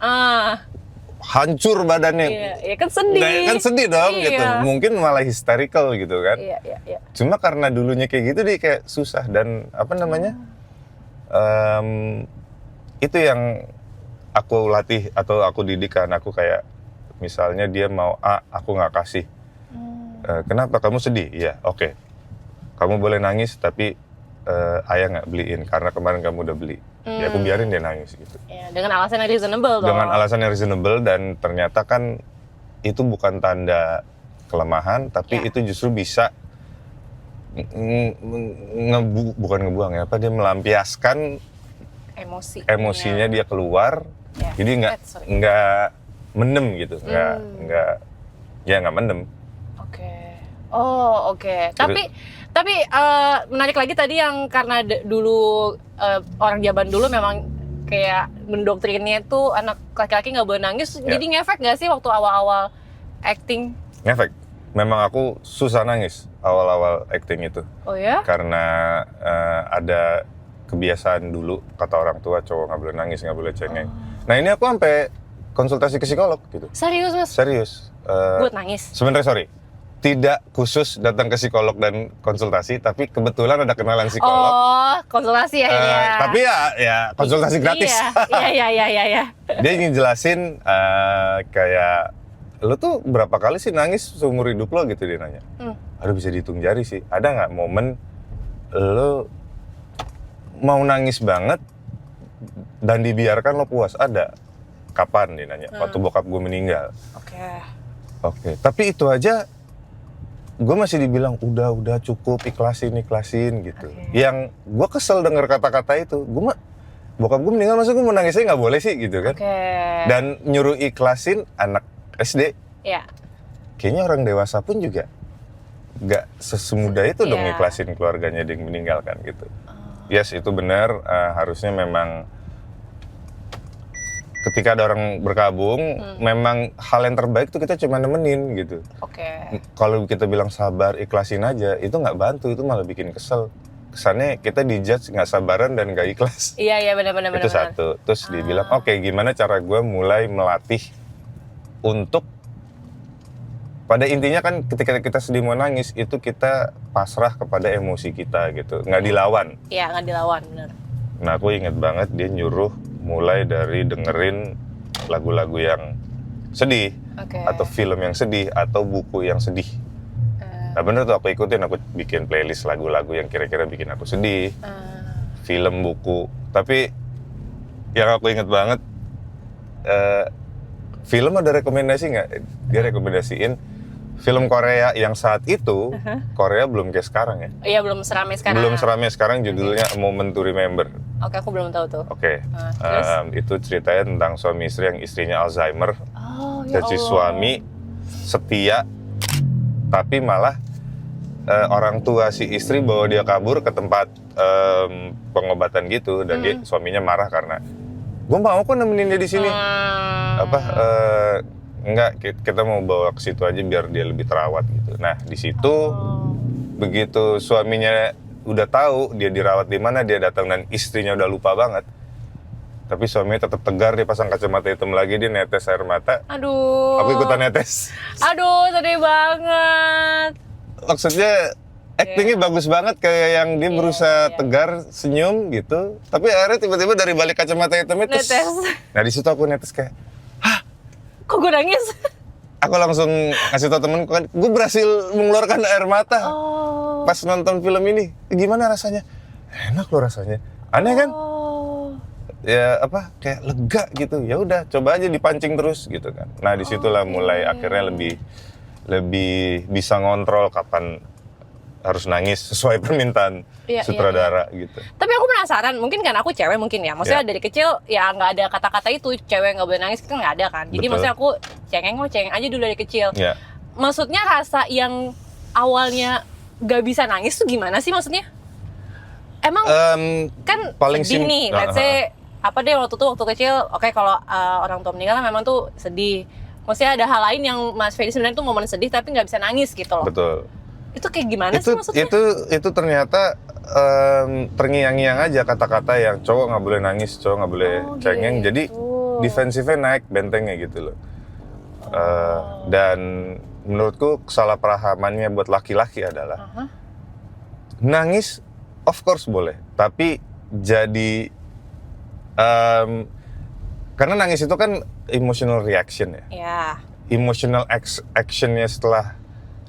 hancur badannya. Iya kan sedih. Nah, kan sedih dong gitu. Mungkin malah hysterical gitu kan. Iya. Cuma karena dulunya kayak gitu dia kayak susah dan apa namanya? Itu yang aku latih atau aku didik kan aku kayak misalnya dia mau A, aku nggak kasih. Kenapa kamu sedih? Iya, oke. Kamu boleh nangis tapi ayah nggak beliin karena kemarin kamu udah beli. Ya aku biarin dia nangis gitu. Ya, dengan alasan yang reasonable dong. Dengan alasan yang reasonable dan ternyata kan itu bukan tanda kelemahan tapi itu justru bisa bukan ngebuang ya, apa dia melampiaskan emosinya dia keluar. Jadi nggak mendem gitu, nggak mendem. Oke. Tapi menarik lagi tadi yang karena dulu orang zaman dulu memang kayak mendoktrinnya tuh anak laki-laki nggak boleh nangis, jadi ngefek nggak sih waktu awal-awal acting? Ngefek. Memang aku susah nangis awal-awal acting itu. Oh ya? Karena ada kebiasaan dulu kata orang tua cowok nggak boleh nangis, nggak boleh cengeng. Nah ini aku sampai konsultasi ke psikolog gitu. Serius Mas? Serius. Buat nangis? Sebenarnya tidak khusus datang ke psikolog dan konsultasi, tapi kebetulan ada kenalan psikolog. Konsultasi ya. Tapi ya konsultasi gratis. Iya. Dia ingin jelasin kayak, lo tuh berapa kali sih nangis seumur hidup lo gitu dia nanya. Aduh bisa dihitung jari sih. Ada nggak momen lo mau nangis banget dan dibiarkan lo puas? Ada. Kapan dia nanya? Waktu bokap gue meninggal. Oke. Tapi itu aja gue masih dibilang udah cukup ikhlasin gitu. Yang gue kesel denger kata-kata itu, bokap gue meninggal masa gue mau nangisnya nggak boleh sih gitu kan? Dan nyuruh ikhlasin anak SD. Kayaknya orang dewasa pun juga nggak sesemudah itu dong ikhlasin keluarganya yang meninggalkan gitu. Yes itu benar, harusnya memang ketika ada orang berkabung, memang hal yang terbaik tuh kita cuma nemenin gitu. Kalau kita bilang sabar, ikhlasin aja, itu nggak bantu, itu malah bikin kesel. Kesannya kita dijudge nggak sabaran dan nggak ikhlas. Iya benar. Itu satu. Terus dibilang, oke, gimana cara gue mulai melatih untuk pada intinya kan ketika kita sedih mau nangis itu kita pasrah kepada emosi kita gitu, nggak dilawan. Iya, nggak dilawan, bener. Nah aku inget banget dia nyuruh mulai dari dengerin lagu-lagu yang sedih, Oke. atau film yang sedih, atau buku yang sedih. Nah bener tuh aku ikutin, aku bikin playlist lagu-lagu yang kira-kira bikin aku sedih, film, buku. Tapi yang aku inget banget, film ada rekomendasi nggak? Dia rekomendasiin film Korea yang saat itu, Korea belum kayak sekarang ya. Iya, belum seramai sekarang. Belum seramai sekarang, judulnya A Moment to Remember. Oke, aku belum tahu tuh. Oke, Terus? itu ceritanya tentang suami istri yang istrinya Alzheimer. Oh, ya Dan si Allah. suami setia, tapi malah orang tua si istri bawa dia kabur ke tempat pengobatan gitu, dan dia suaminya marah karena gue mau kok nemenin dia di sini. Enggak, kita mau bawa ke situ aja biar dia lebih terawat gitu. Nah di situ begitu suaminya udah tahu dia dirawat di mana, dia datang dan istrinya udah lupa banget. Tapi suaminya tetap tegar, dia pasang kacamata hitam lagi, dia netes air mata. Aduh. Aku ikutan netes. Aduh, sedih banget. Maksudnya actingnya bagus banget, kayak yang dia berusaha tegar, senyum gitu. Tapi akhirnya tiba-tiba dari balik kacamata hitamnya terus. Netes. Nah di situ aku netes kayak, Kok gue nangis? aku langsung ngasih tau temenku kan, gue berhasil mengeluarkan air mata pas nonton film ini. Gimana rasanya? Enak loh rasanya. Aneh kan? Ya apa, kayak lega gitu. Ya udah, coba aja dipancing terus gitu kan. Nah disitulah mulai akhirnya lebih bisa ngontrol kapan harus nangis sesuai permintaan sutradara gitu. Tapi aku penasaran, mungkin kan aku cewek mungkin ya. Maksudnya dari kecil ya nggak ada kata-kata itu, cewek nggak boleh nangis, kan nggak ada kan. Jadi Betul. maksudnya aku cengeng aja dulu dari kecil. Ya. Maksudnya rasa yang awalnya nggak bisa nangis tuh gimana sih maksudnya? Emang kan paling sedih nih, let's say apa deh waktu kecil, oke, kalau orang tua meninggal memang tuh sedih. Maksudnya ada hal lain yang Mas Ferdy sebenarnya tuh momen sedih tapi nggak bisa nangis gitu loh. Betul. Itu kayak gimana sih maksudnya? Itu ternyata terngiang-ngiang aja kata-kata yang cowok nggak boleh nangis, cowok nggak boleh cengeng. Gitu. Jadi defensifnya naik, bentengnya gitu loh. Dan menurutku kesalahpahamannya buat laki-laki adalah nangis, of course boleh, tapi jadi karena nangis itu kan emotional reaction ya. Ya. Emotional actionnya setelah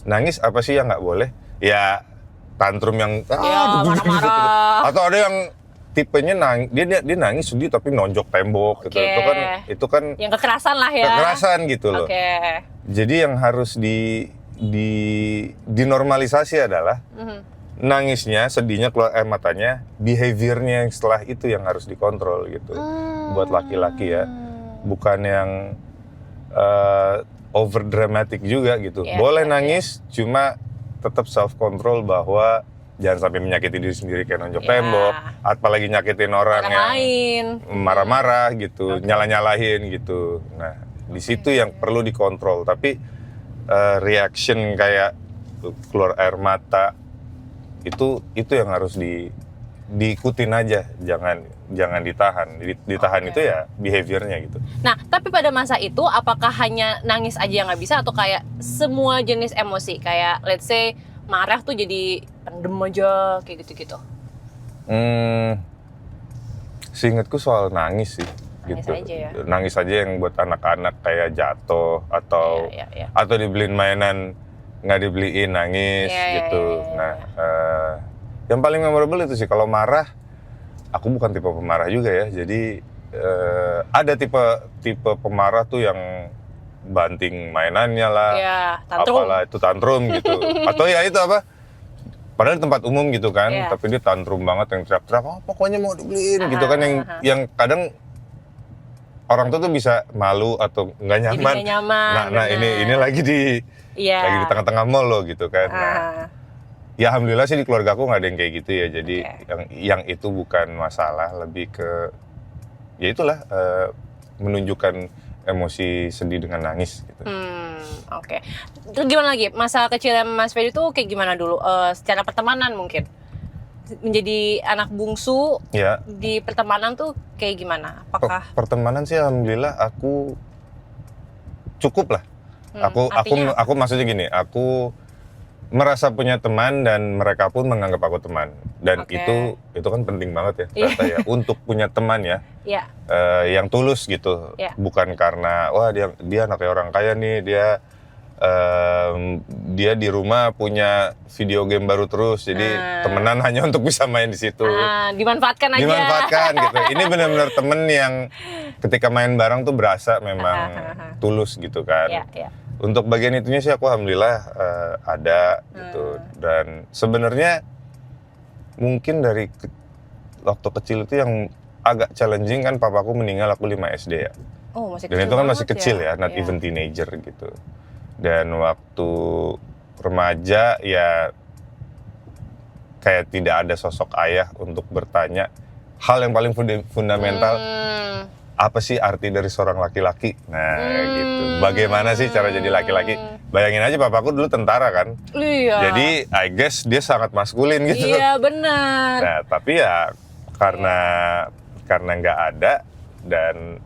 nangis apa sih yang nggak boleh? Ya tantrum yang marah-marah. Atau ada yang tipenya dia nangis sedih tapi nonjok tembok gitu. Itu kan yang kekerasan lah ya. Kekerasan gitu loh. Jadi yang harus dinormalisasi adalah nangisnya, sedihnya, keluar air matanya, behaviornya yang setelah itu yang harus dikontrol gitu. Buat laki-laki ya. Bukan yang over dramatic juga gitu. Boleh nangis, cuma tetap self control bahwa jangan sampai menyakiti diri sendiri kayak nonjok tembok, apalagi nyakitin orang yang marah-marah gitu, nyala-nyalahin gitu. Nah, di situ yang perlu dikontrol. Tapi reaction kayak keluar air mata itu yang harus diikutin aja, jangan ditahan. Ditahan itu ya behaviornya gitu. Nah, tapi pada masa itu apakah hanya nangis aja yang nggak bisa atau kayak semua jenis emosi, kayak let's say marah tuh jadi pendem aja kayak gitu-gitu? Seingatku soal nangis sih. Nangis gitu. aja ya? Nangis aja yang buat anak-anak kayak jatuh atau dibeliin mainan nggak dibeliin nangis gitu. Nah, yang paling memorable itu sih. Kalau marah, aku bukan tipe pemarah juga ya. Jadi ada tipe pemarah tuh yang banting mainannya lah, apalah itu tantrum gitu. Atau ya itu apa? Padahal di tempat umum gitu kan, tapi dia tantrum banget yang teriak-teriak, pokoknya mau dibeliin gitu kan, yang kadang orang tuh bisa malu atau nggak nyaman. Nah ini lagi di tengah-tengah mall loh gitu kan. Nah, ya alhamdulillah sih di keluarga aku nggak ada yang kayak gitu ya. Jadi yang itu bukan masalah, lebih ke ya itulah menunjukkan emosi sedih dengan nangis gitu. Terus gimana lagi? Masa kecilnya Mas Ferdy tuh kayak gimana dulu? Secara pertemanan mungkin? Menjadi anak bungsu di pertemanan tuh kayak gimana? Apakah pertemanan sih alhamdulillah aku cukup lah. Artinya Aku maksudnya gini, aku merasa punya teman dan mereka pun menganggap aku teman, dan Oke. itu kan penting banget ya Iya. ternyata ya untuk punya teman ya, ya, yang tulus gitu, Iya. bukan karena wah dia anaknya orang kaya nih, dia di rumah punya video game baru terus, jadi temenan hanya untuk bisa main di situ. dimanfaatkan aja. Dimanfaatkan gitu. Ini benar-benar temen yang ketika main bareng tuh berasa memang tulus gitu kan. Ya, ya. Untuk bagian itunya sih aku alhamdulillah ada gitu. Dan sebenarnya mungkin dari waktu kecil itu yang agak challenging kan, papaku meninggal aku 5 SD ya. Oh, masih Dan kecil itu kan banget masih kecil ya, not Iya. even teenager gitu. Dan waktu remaja ya kayak tidak ada sosok ayah untuk bertanya hal yang paling fundamental, apa sih arti dari seorang laki-laki? Nah gitu, bagaimana sih cara jadi laki-laki? Bayangin aja papaku dulu tentara kan, Iya. jadi I guess dia sangat maskulin gitu. Iya, benar. Nah tapi ya karena nggak ada, dan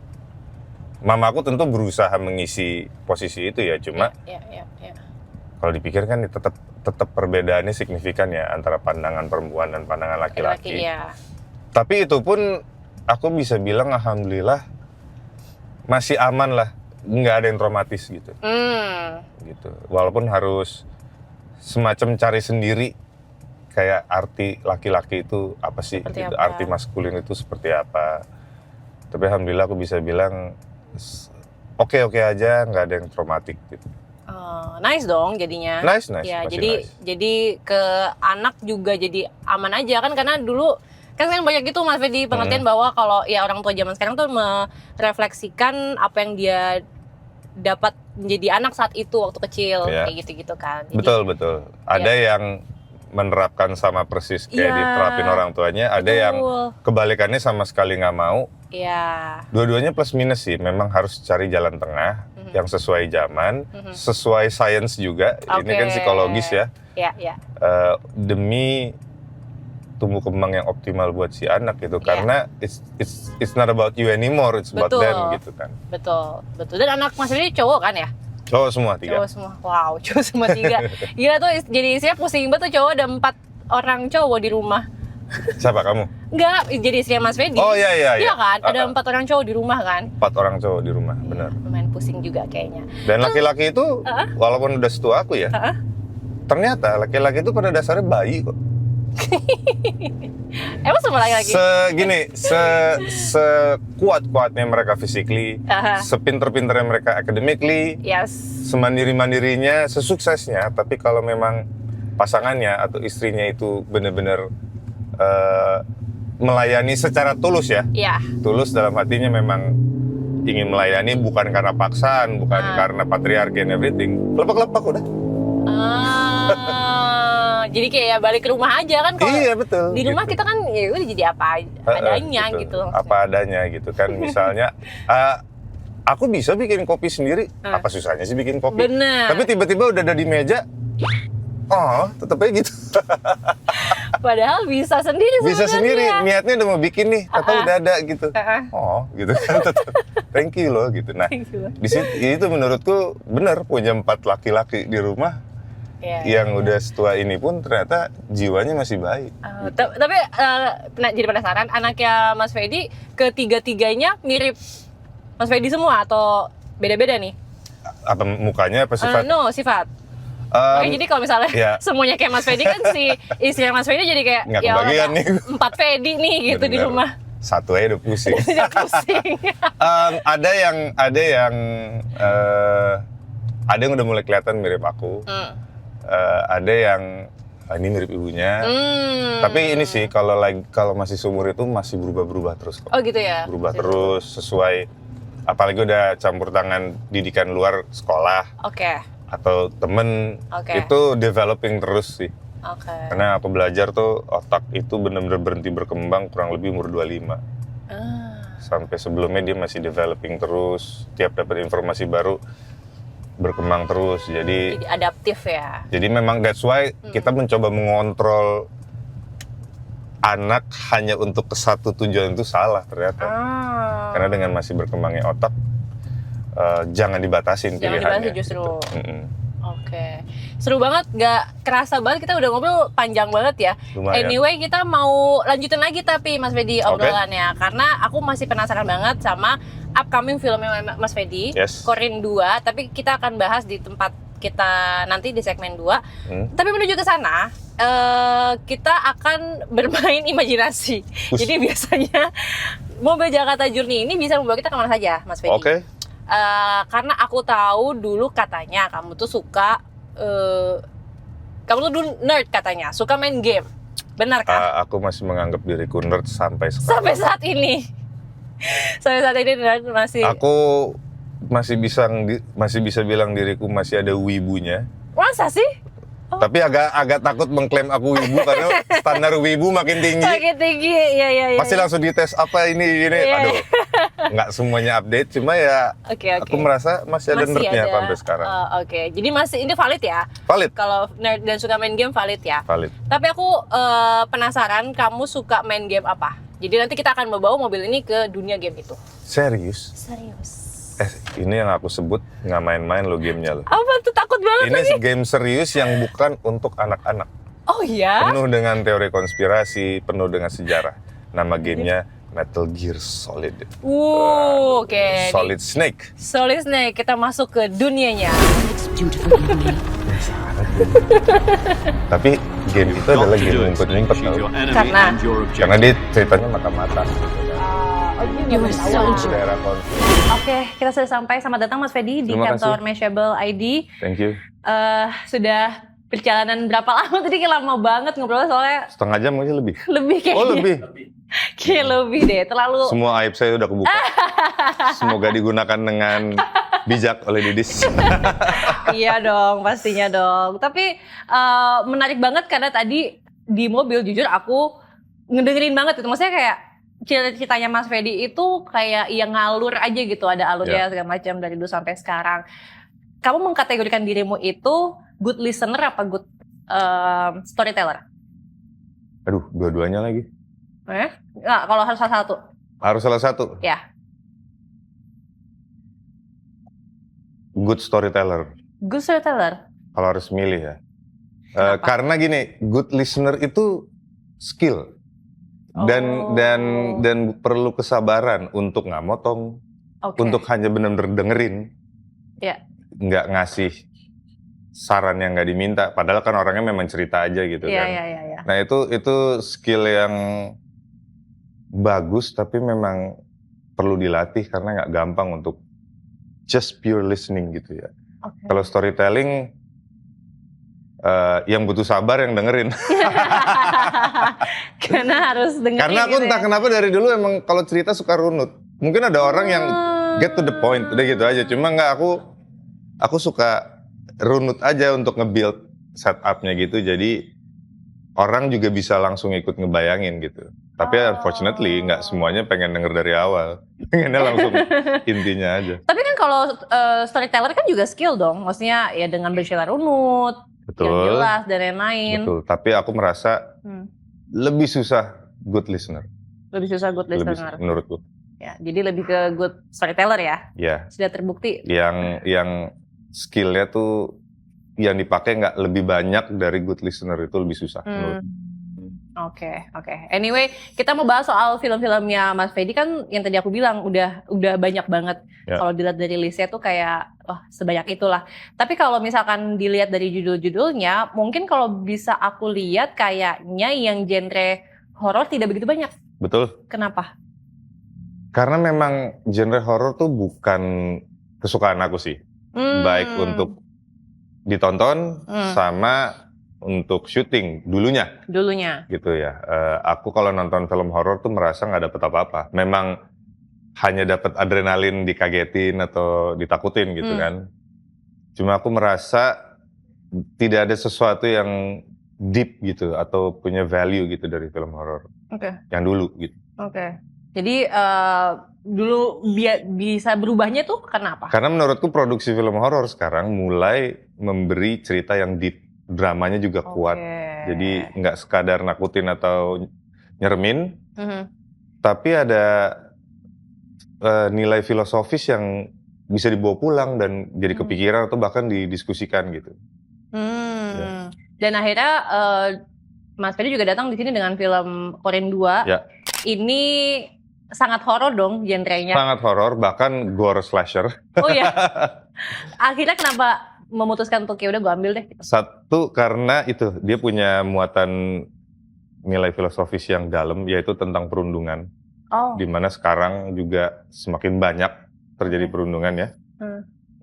mamaku tentu berusaha mengisi posisi itu ya, cuma Ya. kalau dipikir kan tetap perbedaannya signifikan ya antara pandangan perempuan dan pandangan laki-laki. ya. Tapi itu pun aku bisa bilang alhamdulillah masih aman lah, nggak ada yang traumatis gitu. Gitu. Walaupun harus semacam cari sendiri kayak arti laki-laki itu apa sih, Seperti gitu. apa? Arti maskulin itu seperti apa. Tapi alhamdulillah aku bisa bilang oke aja, nggak ada yang traumatik gitu. Nice dong jadinya. Nice, Ya, masih nice. jadi ke anak juga jadi aman aja kan, karena dulu kan banyak gitu Mas Fedi pengertian bahwa kalau ya orang tua zaman sekarang tuh merefleksikan apa yang dia dapat menjadi anak saat itu waktu kecil, Iya. kayak gitu-gitu kan. Jadi, Betul. Ada yang menerapkan sama persis kayak Iya. diterapin orang tuanya, ada yang kebalikannya sama sekali nggak mau. Iya. Dua-duanya plus minus sih, memang harus cari jalan tengah yang sesuai zaman, sesuai sains juga. Ini kan Oke. psikologis ya, Ya. demi tumbuh kembang yang optimal buat si anak gitu. Iya. Karena it's not about you anymore, it's about Betul. them gitu kan. Betul. Dan anak Mas Fedi cowok kan ya? Cowok semua 3. Cowok semua. Wow, cowok semua 3. Gila tuh, jadi istrinya pusing banget tuh, cowok ada 4 orang cowok di rumah. Siapa kamu? Enggak, jadi istrinya Mas Fedi. Oh iya. Iya kan? Ada 4 orang cowok di rumah kan? 4 orang cowok di rumah, benar. Lumayan pusing juga kayaknya. Dan laki-laki itu, walaupun udah setua aku ya, ternyata laki-laki itu pada dasarnya bayi kok. Emang semua laki-laki? Sekuat-kuatnya mereka physically, sepinter-pinternya mereka academically, Yes. semandiri-mandirinya, sesuksesnya, tapi kalau memang pasangannya atau istrinya itu benar-benar melayani secara tulus ya, Iya. tulus dalam hatinya memang ingin melayani, bukan karena paksaan, bukan karena patriarki and everything, lepak-lepak udah. Jadi kayak balik ke rumah aja kan, kalau Iya betul. di rumah gitu. kita kan ya udah jadi apa adanya gitu. Apa adanya gitu kan. Misalnya aku bisa bikin kopi sendiri, apa susahnya sih bikin kopi? Bener. Tapi tiba-tiba udah ada di meja, tetep aja gitu. Padahal bisa sendiri Bisa sebenarnya. sendiri, niatnya udah mau bikin nih, atau udah ada gitu. Gitu kan, tetep. Thank you loh gitu. Nah, di situ itu menurutku benar, punya 4 laki-laki di rumah. Iya. Yang udah setua ini pun ternyata jiwanya masih baik. Tapi jadi penasaran, anaknya Mas Fedi ketiga-tiganya mirip Mas Fedi semua atau beda-beda nih? Apa mukanya, apa sifat? No, sifat. Makanya jadi kalau misalnya ya. semuanya kayak Mas Fedi kan si istrinya Mas Fedi jadi kayak Nggak kebagian nih. 4 Fedi nih gitu di Bener. rumah. Satu aja udah pusing. Udah pusing. Ada yang udah mulai kelihatan mirip aku. Ada yang ini mirip ibunya. Tapi ini sih kalau masih seumur itu masih berubah terus kok. Oh gitu ya. Berubah terus sesuai, apalagi udah campur tangan didikan luar sekolah Oke. atau temen, Oke. itu developing terus sih. Oke. Karena aku belajar tuh otak itu benar-benar berhenti berkembang kurang lebih umur 25. Sampai sebelumnya dia masih developing terus, tiap dapat informasi baru berkembang terus. Jadi adaptif ya. Jadi memang that's why kita mencoba mengontrol anak hanya untuk ke satu tujuan itu salah ternyata. Karena dengan masih berkembangnya otak, jangan dibatasin Jangan pilihannya. dibatasin justru. Mm-mm. Oke, seru banget, nggak kerasa banget kita udah ngobrol panjang banget ya. Lumayan. Anyway, kita mau lanjutin lagi tapi Mas Fedi obrolannya, karena aku masih penasaran banget sama upcoming filmnya Mas Fedi, Yes. Corin 2, tapi kita akan bahas di tempat kita nanti di segmen 2. Tapi menuju ke sana, kita akan bermain imajinasi. Jadi biasanya mobil Jakarta Journey ini bisa membawa kita kemana saja, Mas Fedi. Oke. Karena aku tahu dulu katanya kamu tuh suka, kamu tuh dulu nerd katanya, suka main game, benar kah? Aku masih menganggap diriku nerd sampai sekarang. Sampai saat ini, sampai saat ini nerd masih. Aku masih bisa bilang diriku masih ada wibunya. Masa sih? Tapi agak takut mengklaim aku wibu karena standar wibu makin tinggi. Makin tinggi, ya. Pasti langsung dites apa ini. Iya. Aduh, nggak semuanya update, cuma ya Oke. aku merasa masih ada nerdnya sampai sekarang. Oke, jadi masih ini valid ya? Valid. Kalau nerd dan suka main game valid ya? Valid. Tapi aku penasaran kamu suka main game apa? Jadi nanti kita akan membawa mobil ini ke dunia game itu. Serius? Serius? Ini yang aku sebut nggak main-main lo gamenya lo. Apa tuh, takut banget Ini lagi. game serius yang bukan untuk anak-anak. Oh iya? Penuh dengan teori konspirasi, penuh dengan sejarah. Nama gamenya Metal Gear Solid. Oke. Solid Snake. Solid Snake, kita masuk ke dunianya. It's beautiful evening. Tapi game itu adalah game ngumpet-ngumpet tau. Karena dia ceritanya mata-mata. You were soldier. Daerah konflik. Oke, kita sudah sampai. Selamat datang Mas Fedi di Terima kantor kasih. Mashable ID. Thank you. Sudah perjalanan berapa lama? Tadi kayak lama banget ngobrolnya soalnya Setengah jam aja lebih. lebih kayaknya. Oh lebih. Kayak lebih deh, terlalu. Semua aib saya udah kebuka. Semoga digunakan dengan bijak oleh Didis. Iya dong, pastinya dong. Tapi menarik banget karena tadi di mobil jujur aku ngedengerin banget itu. Maksudnya kayak ceritanya Mas Fedi itu kayak yang ngalur aja gitu, ada alurnya segala macam dari dulu sampai sekarang. Kamu mengkategorikan dirimu itu good listener apa good storyteller? Aduh, dua-duanya lagi. Nggak, kalau harus salah satu. Harus salah satu. Ya. Good storyteller. Good storyteller. Kalau harus milih ya. Kenapa? Karena gini, good listener itu skill. Dan perlu kesabaran untuk nggak motong, Oke. untuk hanya benar-benar dengerin, Ya. nggak ngasih saran yang nggak diminta. Padahal kan orangnya memang cerita aja gitu Iya, kan. iya. Nah itu skill yang bagus, tapi memang perlu dilatih karena nggak gampang untuk just pure listening gitu ya. Oke. Kalau storytelling, yang butuh sabar yang dengerin. Karena harus dengerin. Karena aku gitu entah ya. kenapa dari dulu emang kalau cerita suka runut. Mungkin ada orang yang get to the point, udah gitu aja. Cuma nggak, aku suka runut aja untuk nge-build setupnya gitu. Jadi orang juga bisa langsung ikut ngebayangin gitu. Tapi unfortunately nggak semuanya pengen denger dari awal. Pengennya langsung intinya aja. Tapi kan kalau storyteller kan juga skill dong. Maksudnya ya dengan bercerita runut, yang Betul. jelas dan lain-lain. Betul. Tapi aku merasa lebih susah good listener. Lebih susah good Lebih, listener. menurutku. Ya, jadi lebih ke good storyteller ya. Ya. Sudah terbukti. Yang skillnya tuh yang dipakai nggak lebih banyak dari good listener itu lebih susah. menurut. Oke. Anyway, kita mau bahas soal film-filmnya Mas Fedi kan yang tadi aku bilang udah banyak banget. Ya. Kalau dilihat dari listnya tuh kayak wah sebanyak itulah. Tapi kalau misalkan dilihat dari judul-judulnya, mungkin kalau bisa aku lihat kayaknya yang genre horor tidak begitu banyak. Betul. Kenapa? Karena memang genre horor tuh bukan kesukaan aku sih. Baik untuk ditonton sama untuk syuting dulunya gitu ya. Aku kalau nonton film horor tuh merasa nggak dapet apa-apa. Memang hanya dapat adrenalin, dikagetin atau ditakutin gitu kan. Cuma aku merasa tidak ada sesuatu yang deep gitu atau punya value gitu dari film horor. Oke. Yang dulu gitu. Oke. Jadi dulu bisa berubahnya tuh kenapa? Karena menurutku produksi film horor sekarang mulai memberi cerita yang deep. Dramanya juga kuat. Jadi nggak sekadar nakutin atau nyeremin. Tapi ada nilai filosofis yang bisa dibawa pulang dan jadi kepikiran atau bahkan didiskusikan gitu. Dan akhirnya Mas Ferdi juga datang di sini dengan film Korean 2. Ya. Ini sangat horor dong genrenya. Sangat horor, bahkan gore slasher. Oh ya. Akhirnya kenapa memutuskan untuk ya udah gue ambil deh? Satu, karena itu dia punya muatan nilai filosofis yang dalam, yaitu tentang perundungan. Oh. Dimana sekarang juga semakin banyak terjadi perundungan ya.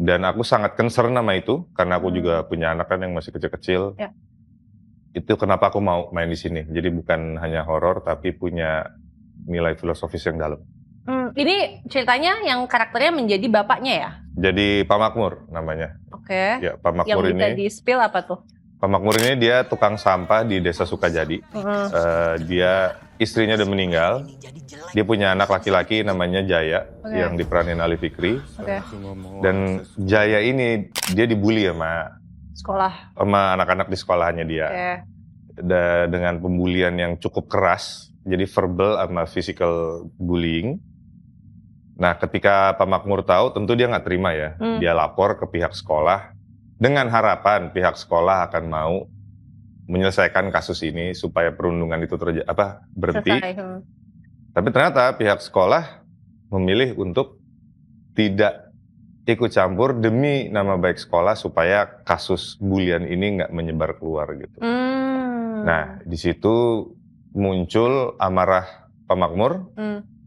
Dan aku sangat concern sama itu, karena aku juga punya anak kan yang masih kecil-kecil. Ya. Itu kenapa aku mau main di sini. Jadi bukan hanya horor, tapi punya nilai filosofis yang dalam. Ini ceritanya yang karakternya menjadi bapaknya ya? Jadi Pak Makmur namanya. Oke. Ya, Pak Makmur Yang bisa ini. di-spill apa tuh? Pak Makmur ini dia tukang sampah di Desa Sukajadi. Dia istrinya udah meninggal. Dia punya anak laki-laki namanya Jaya yang diperanin Ali Fikri. Dan Jaya ini dia dibully Sekolah. sama anak-anak di sekolahannya dia. Dengan pembulian yang cukup keras. Jadi verbal sama physical bullying. Nah, ketika Pak Makmur tahu, tentu dia nggak terima ya. Dia lapor ke pihak sekolah dengan harapan pihak sekolah akan mau menyelesaikan kasus ini supaya perundungan itu berhenti. Selesai. Tapi ternyata pihak sekolah memilih untuk tidak ikut campur demi nama baik sekolah supaya kasus bulian ini nggak menyebar keluar gitu. Nah, di situ muncul amarah Pak Makmur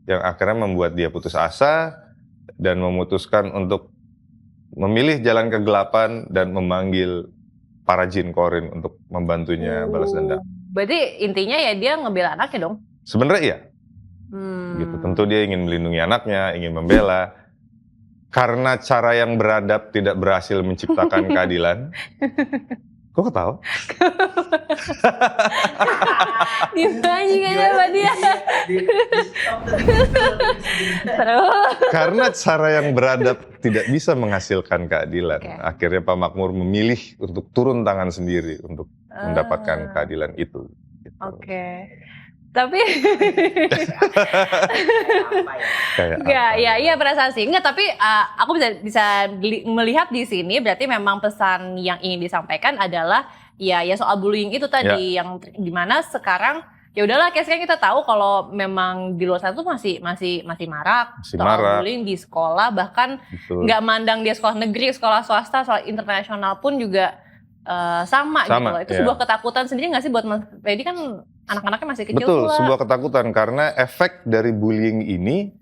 yang akhirnya membuat dia putus asa dan memutuskan untuk memilih jalan kegelapan dan memanggil para jin korin untuk membantunya balas dendam. Berarti intinya ya dia ngebela anaknya dong? Sebenarnya iya. Gitu. Tentu dia ingin melindungi anaknya, ingin membela. Karena cara yang beradab tidak berhasil menciptakan keadilan. Kok ketawa? Dibanjingin sama dia. Terus. Karena cara yang beradab tidak bisa menghasilkan keadilan. Akhirnya Pak Makmur memilih untuk turun tangan sendiri untuk mendapatkan keadilan itu. Gitu. Tapi iya perasaan sih. Enggak, tapi aku bisa melihat di sini berarti memang pesan yang ingin disampaikan adalah ya soal bullying itu tadi yang gimana sekarang ya udahlah kayak sekarang kita tahu kalau memang di luar sana tuh masih marak soal bullying di sekolah, bahkan nggak mandang dia sekolah negeri, sekolah swasta, sekolah internasional pun juga sama gitu loh. Itu sebuah ketakutan sendiri nggak sih buat Mas Ferdi, kan anak-anaknya masih kecil. Betul, pula. Sebuah ketakutan karena efek dari bullying ini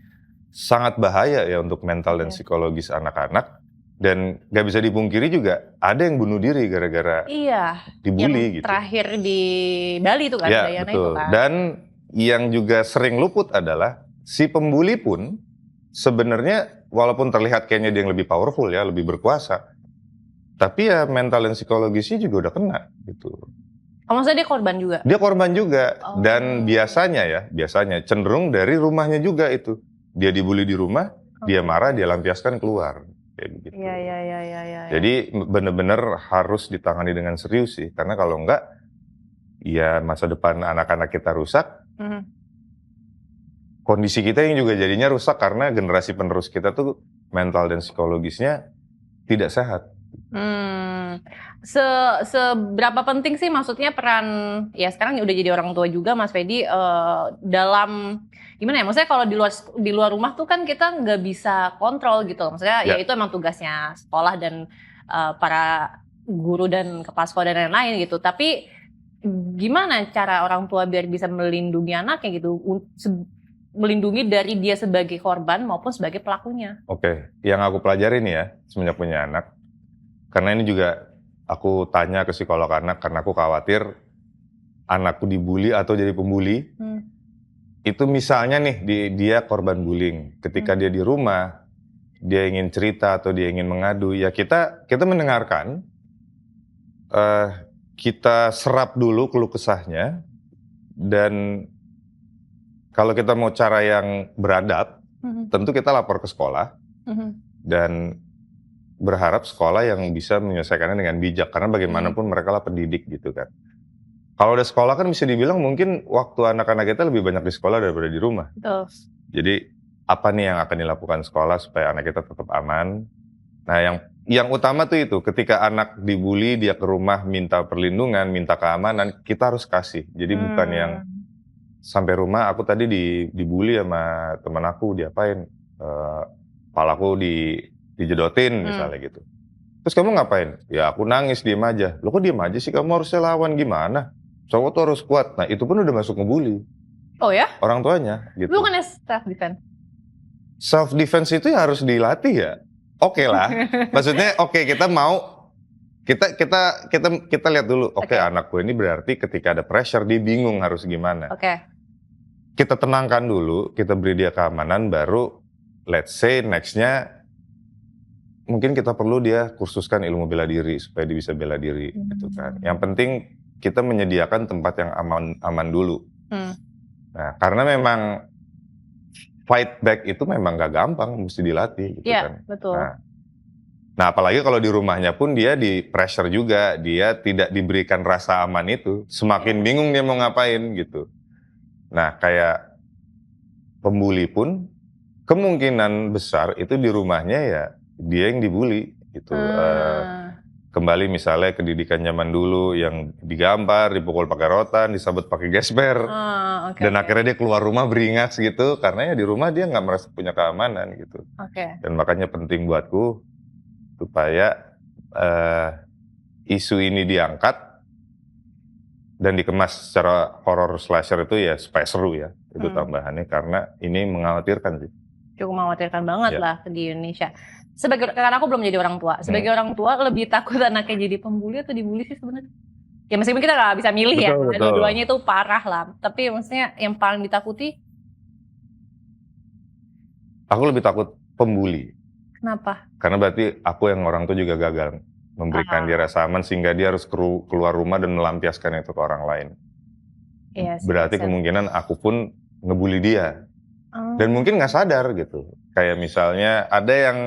sangat bahaya ya untuk mental dan psikologis anak-anak. Dan gak bisa dipungkiri juga ada yang bunuh diri gara-gara dibully gitu. Terakhir di Bali itu kan, Dayana betul. itu kan. Dan yang juga sering luput adalah si pembuli pun sebenarnya walaupun terlihat kayaknya dia yang lebih powerful ya, lebih berkuasa, tapi ya mental dan psikologisnya juga udah kena gitu. Maksudnya dia korban juga? Dia korban juga. Dan biasanya cenderung dari rumahnya juga itu. Dia dibully di rumah, dia marah, dia lampiaskan keluar. Kayak begitu. Iya. Jadi benar-benar harus ditangani dengan serius sih. Karena kalau enggak, ya masa depan anak-anak kita rusak. Kondisi kita yang juga jadinya rusak karena generasi penerus kita tuh mental dan psikologisnya tidak sehat. Seberapa penting sih maksudnya peran, ya sekarang udah jadi orang tua juga Mas Ferdi, dalam gimana ya, maksudnya kalau di luar rumah tuh kan kita nggak bisa kontrol gitu, maksudnya ya itu emang tugasnya sekolah dan para guru dan kepala sekolah dan lain-lain gitu, tapi gimana cara orang tua biar bisa melindungi anaknya gitu, melindungi dari dia sebagai korban maupun sebagai pelakunya? Yang aku pelajarin ya semenjak punya anak, karena ini juga aku tanya ke psikolog anak karena aku khawatir anakku dibully atau jadi pembuli. Itu misalnya nih dia korban bullying. Ketika dia di rumah, dia ingin cerita atau dia ingin mengadu, ya kita mendengarkan, kita serap dulu keluh kesahnya, dan kalau kita mau cara yang beradab, tentu kita lapor ke sekolah dan berharap sekolah yang bisa menyelesaikannya dengan bijak, karena bagaimanapun mereka lah pendidik gitu kan. Kalau udah sekolah kan bisa dibilang mungkin waktu anak-anak kita lebih banyak di sekolah daripada di rumah. Betul. Jadi apa nih yang akan dilakukan sekolah supaya anak kita tetap aman. Nah, yang utama tuh itu, ketika anak dibully, dia ke rumah minta perlindungan, minta keamanan, kita harus kasih. Jadi bukan yang sampai rumah, aku tadi dibully sama teman aku, diapain? Kepalaku dijedotin misalnya gitu. Terus kamu ngapain? Ya aku nangis, diem aja. Loh kok diem aja sih, kamu harusnya lawan, gimana? Cowok tuh harus kuat. Nah itu pun udah masuk ngebully. Oh ya? Orang tuanya gitu. Bukannya self defense? Self defense itu ya harus dilatih ya. Oke lah. Maksudnya oke, kita mau kita lihat dulu. Oke, anak gue ini berarti ketika ada pressure dia bingung harus gimana. Oke. Kita tenangkan dulu, kita beri dia keamanan, baru let's say nextnya mungkin kita perlu dia kursuskan ilmu bela diri supaya dia bisa bela diri gitu kan. Yang penting kita menyediakan tempat yang aman dulu. Nah, karena memang fight back itu memang gak gampang, mesti dilatih gitu kan. Iya, betul. Nah, apalagi kalau di rumahnya pun dia di pressure juga, dia tidak diberikan rasa aman itu, semakin bingung dia mau ngapain gitu. Nah, kayak pembuli pun kemungkinan besar itu di rumahnya ya dia yang dibully gitu. Kembali misalnya ke didikan zaman dulu yang digampar, dipukul pakai rotan, disabet pakai gesper. Dan akhirnya dia keluar rumah beringas gitu, karena ya di rumah dia nggak merasa punya keamanan gitu. Dan makanya penting buatku supaya isu ini diangkat dan dikemas secara horror slasher itu ya supaya seru ya. Itu tambahannya, karena ini mengkhawatirkan sih. Cukup mengkhawatirkan banget lah di Indonesia. Karena aku belum jadi orang tua. Sebagai orang tua lebih takut anaknya jadi pembuli atau dibully sih sebenarnya. Ya meskipun kita nggak bisa milih ya, dua-duanya itu parah lah. Tapi maksudnya yang paling ditakuti? Aku lebih takut pembuli. Kenapa? Karena berarti aku yang orang tua juga gagal memberikan dia rasa aman sehingga dia harus keluar rumah dan melampiaskan itu ke orang lain. Yes, berarti kemungkinan aku pun ngebully dia. Dan mungkin nggak sadar gitu. Kayak misalnya ada yang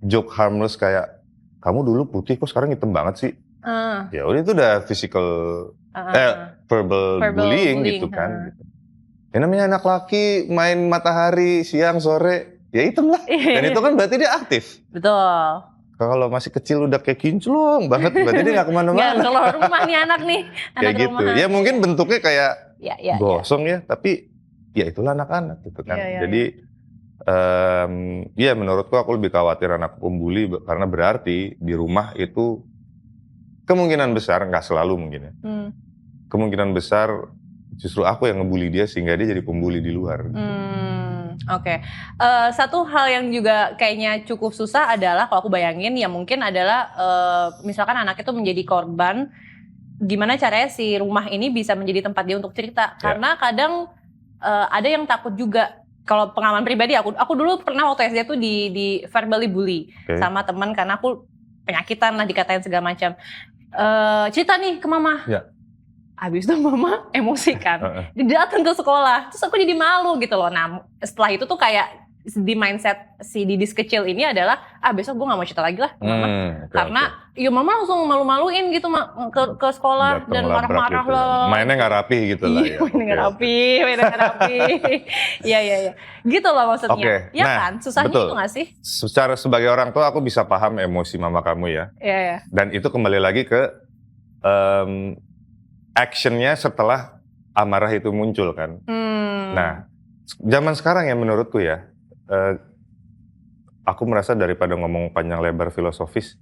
joke harmless kayak, kamu dulu putih kok sekarang hitam banget sih. Ya udah itu udah physical, verbal bullying gitu kan. Ya namanya anak laki main matahari siang sore, ya hitam lah. Dan itu kan berarti dia aktif. Betul. Kalau masih kecil udah kayak kinclong banget, berarti dia gak kemana-mana. Gak keluar rumah nih anak nih. Kayak gitu. Rumahan. Ya mungkin bentuknya kayak gosong ya. Tapi ya itulah anak-anak gitu kan. Jadi ya menurutku aku lebih khawatir anak pembuli karena berarti di rumah itu kemungkinan besar, nggak selalu mungkin ya, kemungkinan besar justru aku yang ngebully dia sehingga dia jadi pembuli di luar. Oke. Satu hal yang juga kayaknya cukup susah adalah kalau aku bayangin ya mungkin adalah misalkan anak itu menjadi korban, gimana caranya si rumah ini bisa menjadi tempat dia untuk cerita. Karena kadang ada yang takut juga. Kalau pengalaman pribadi aku dulu pernah waktu SD tuh di verbally bully sama teman karena aku penyakitan lah, dikatain segala macam. Cerita nih ke mama. Habis itu mama emosi kan. Dia datang ke sekolah. Terus aku jadi malu gitu loh. Nah, setelah itu tuh kayak di mindset si Didis kecil ini adalah besok gue gak mau cerita lagi lah ke mama. Karena ya mama langsung malu-maluin gitu ke sekolah dan marah-marah gitu lah. Mainnya gak rapi gitu lah ya. Mainnya gak rapi. Iya. Gitu loh maksudnya. Ya kan? Susahnya betul. itu gak sih? Secara sebagai orang tua aku bisa paham emosi mama kamu ya. Iya. Dan itu kembali lagi ke actionnya setelah amarah itu muncul kan. Nah, zaman sekarang ya menurutku ya, aku merasa daripada ngomong panjang lebar filosofis,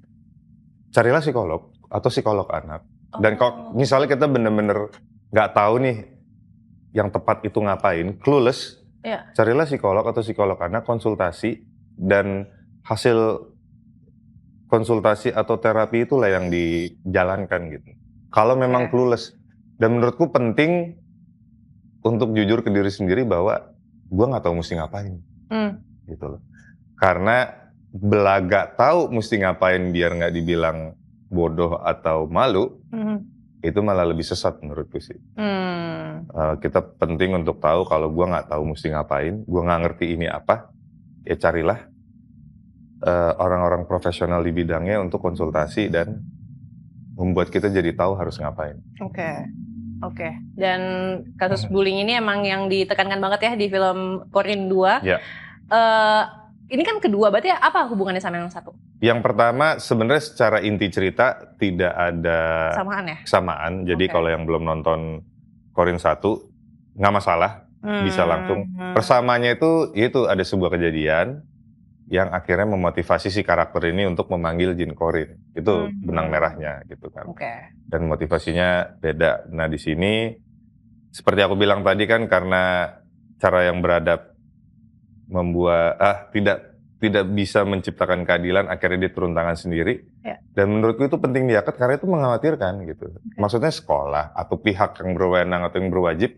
carilah psikolog atau psikolog anak. Dan kalau misalnya kita bener-bener nggak tahu nih yang tepat itu ngapain, clueless, carilah psikolog atau psikolog anak, konsultasi, dan hasil konsultasi atau terapi itulah yang dijalankan gitu. Kalau memang clueless, dan menurutku penting untuk jujur ke diri sendiri bahwa gue nggak tahu mesti ngapain, gitu loh. Karena belaga tahu mesti ngapain biar nggak dibilang bodoh atau malu, itu malah lebih sesat menurutku sih. Kita penting untuk tahu kalau gue nggak tahu mesti ngapain, gue nggak ngerti ini apa, ya carilah orang-orang profesional di bidangnya untuk konsultasi dan membuat kita jadi tahu harus ngapain. Oke. Oke. Dan kasus bullying ini emang yang ditekankan banget ya di film Korin 2. Ya. Ini kan kedua, berarti apa hubungannya sama yang satu? Yang pertama sebenarnya secara inti cerita tidak ada Samaan ya? kesamaan. Jadi Oke. kalau yang belum nonton Korin 1 nggak masalah, bisa langsung. Persamaannya itu ada sebuah kejadian yang akhirnya memotivasi si karakter ini untuk memanggil Jin Korin. Itu benang merahnya gitu kan. Oke. Dan motivasinya beda. Nah di sini seperti aku bilang tadi kan karena cara yang beradab membuat tidak bisa menciptakan keadilan, akhirnya dia turun tangan sendiri. Ya. Dan menurutku itu penting diangkat karena itu mengkhawatirkan gitu. Maksudnya sekolah atau pihak yang berwenang atau yang berwajib,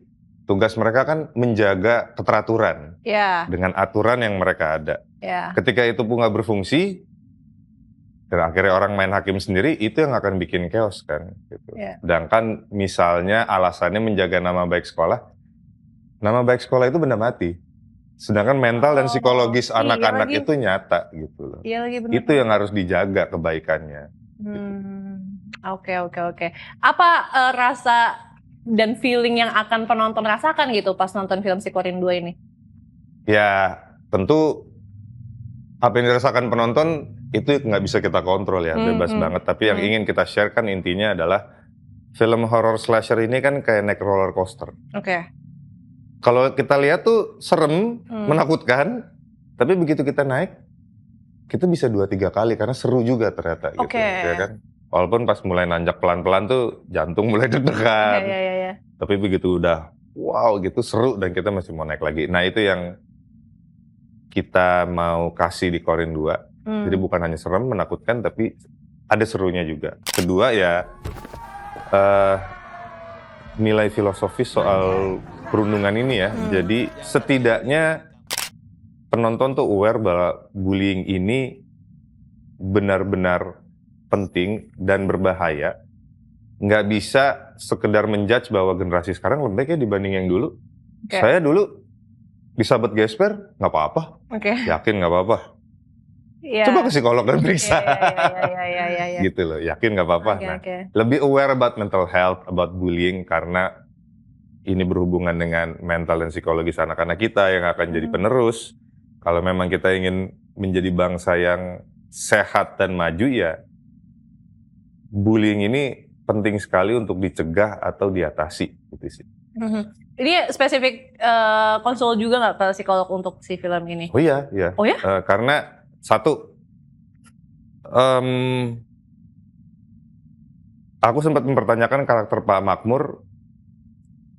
tugas mereka kan menjaga keteraturan Ya. dengan aturan yang mereka ada. Ya. Ketika itu pun nggak berfungsi, dan akhirnya orang main hakim sendiri, itu yang akan bikin chaos kan. Gitu. Ya. Sedangkan misalnya alasannya menjaga nama baik sekolah itu benda mati. Sedangkan mental dan psikologis iya anak-anak lagi. itu nyata gitu loh. Iya lagi benar. Itu yang harus dijaga kebaikannya. Oke. Apa rasa dan feeling yang akan penonton rasakan gitu pas nonton film si Korin 2 ini? Ya tentu apa yang dirasakan penonton itu nggak bisa kita kontrol ya, bebas banget. Tapi yang ingin kita share kan intinya adalah film horror slasher ini kan kayak naik roller coaster. Oke. Kalau kita lihat tuh serem, menakutkan, tapi begitu kita naik, kita bisa 2-3 kali karena seru juga ternyata gitu, ya kan? Walaupun pas mulai nanjak pelan-pelan tuh jantung mulai deg-degan. Iya. Tapi begitu udah wow gitu seru dan kita masih mau naik lagi. Nah itu yang kita mau kasih di Korin 2. Jadi bukan hanya serem, menakutkan, tapi ada serunya juga. Kedua ya nilai filosofis soal perundungan ini ya. Jadi setidaknya penonton tuh aware bahwa bullying ini benar-benar penting dan berbahaya. Nggak bisa sekedar menjudge bahwa generasi sekarang lebih baik ya dibanding yang dulu. Oke. Saya dulu disabet gesper, nggak apa-apa. Oke. Yakin nggak apa-apa. Iya. Coba ke psikolog dan periksa. Iya. Gitu loh, yakin nggak apa-apa. Oke, Nah, oke. lebih aware about mental health, about bullying, karena ini berhubungan dengan mental dan psikologis anak-anak kita yang akan jadi penerus. Kalau memang kita ingin menjadi bangsa yang sehat dan maju ya, bullying ini penting sekali untuk dicegah atau diatasi. Gitu sih. Ini spesifik konsul juga nggak ke psikolog untuk si film ini? Oh iya. Oh ya? Karena satu, aku sempat mempertanyakan karakter Pak Makmur,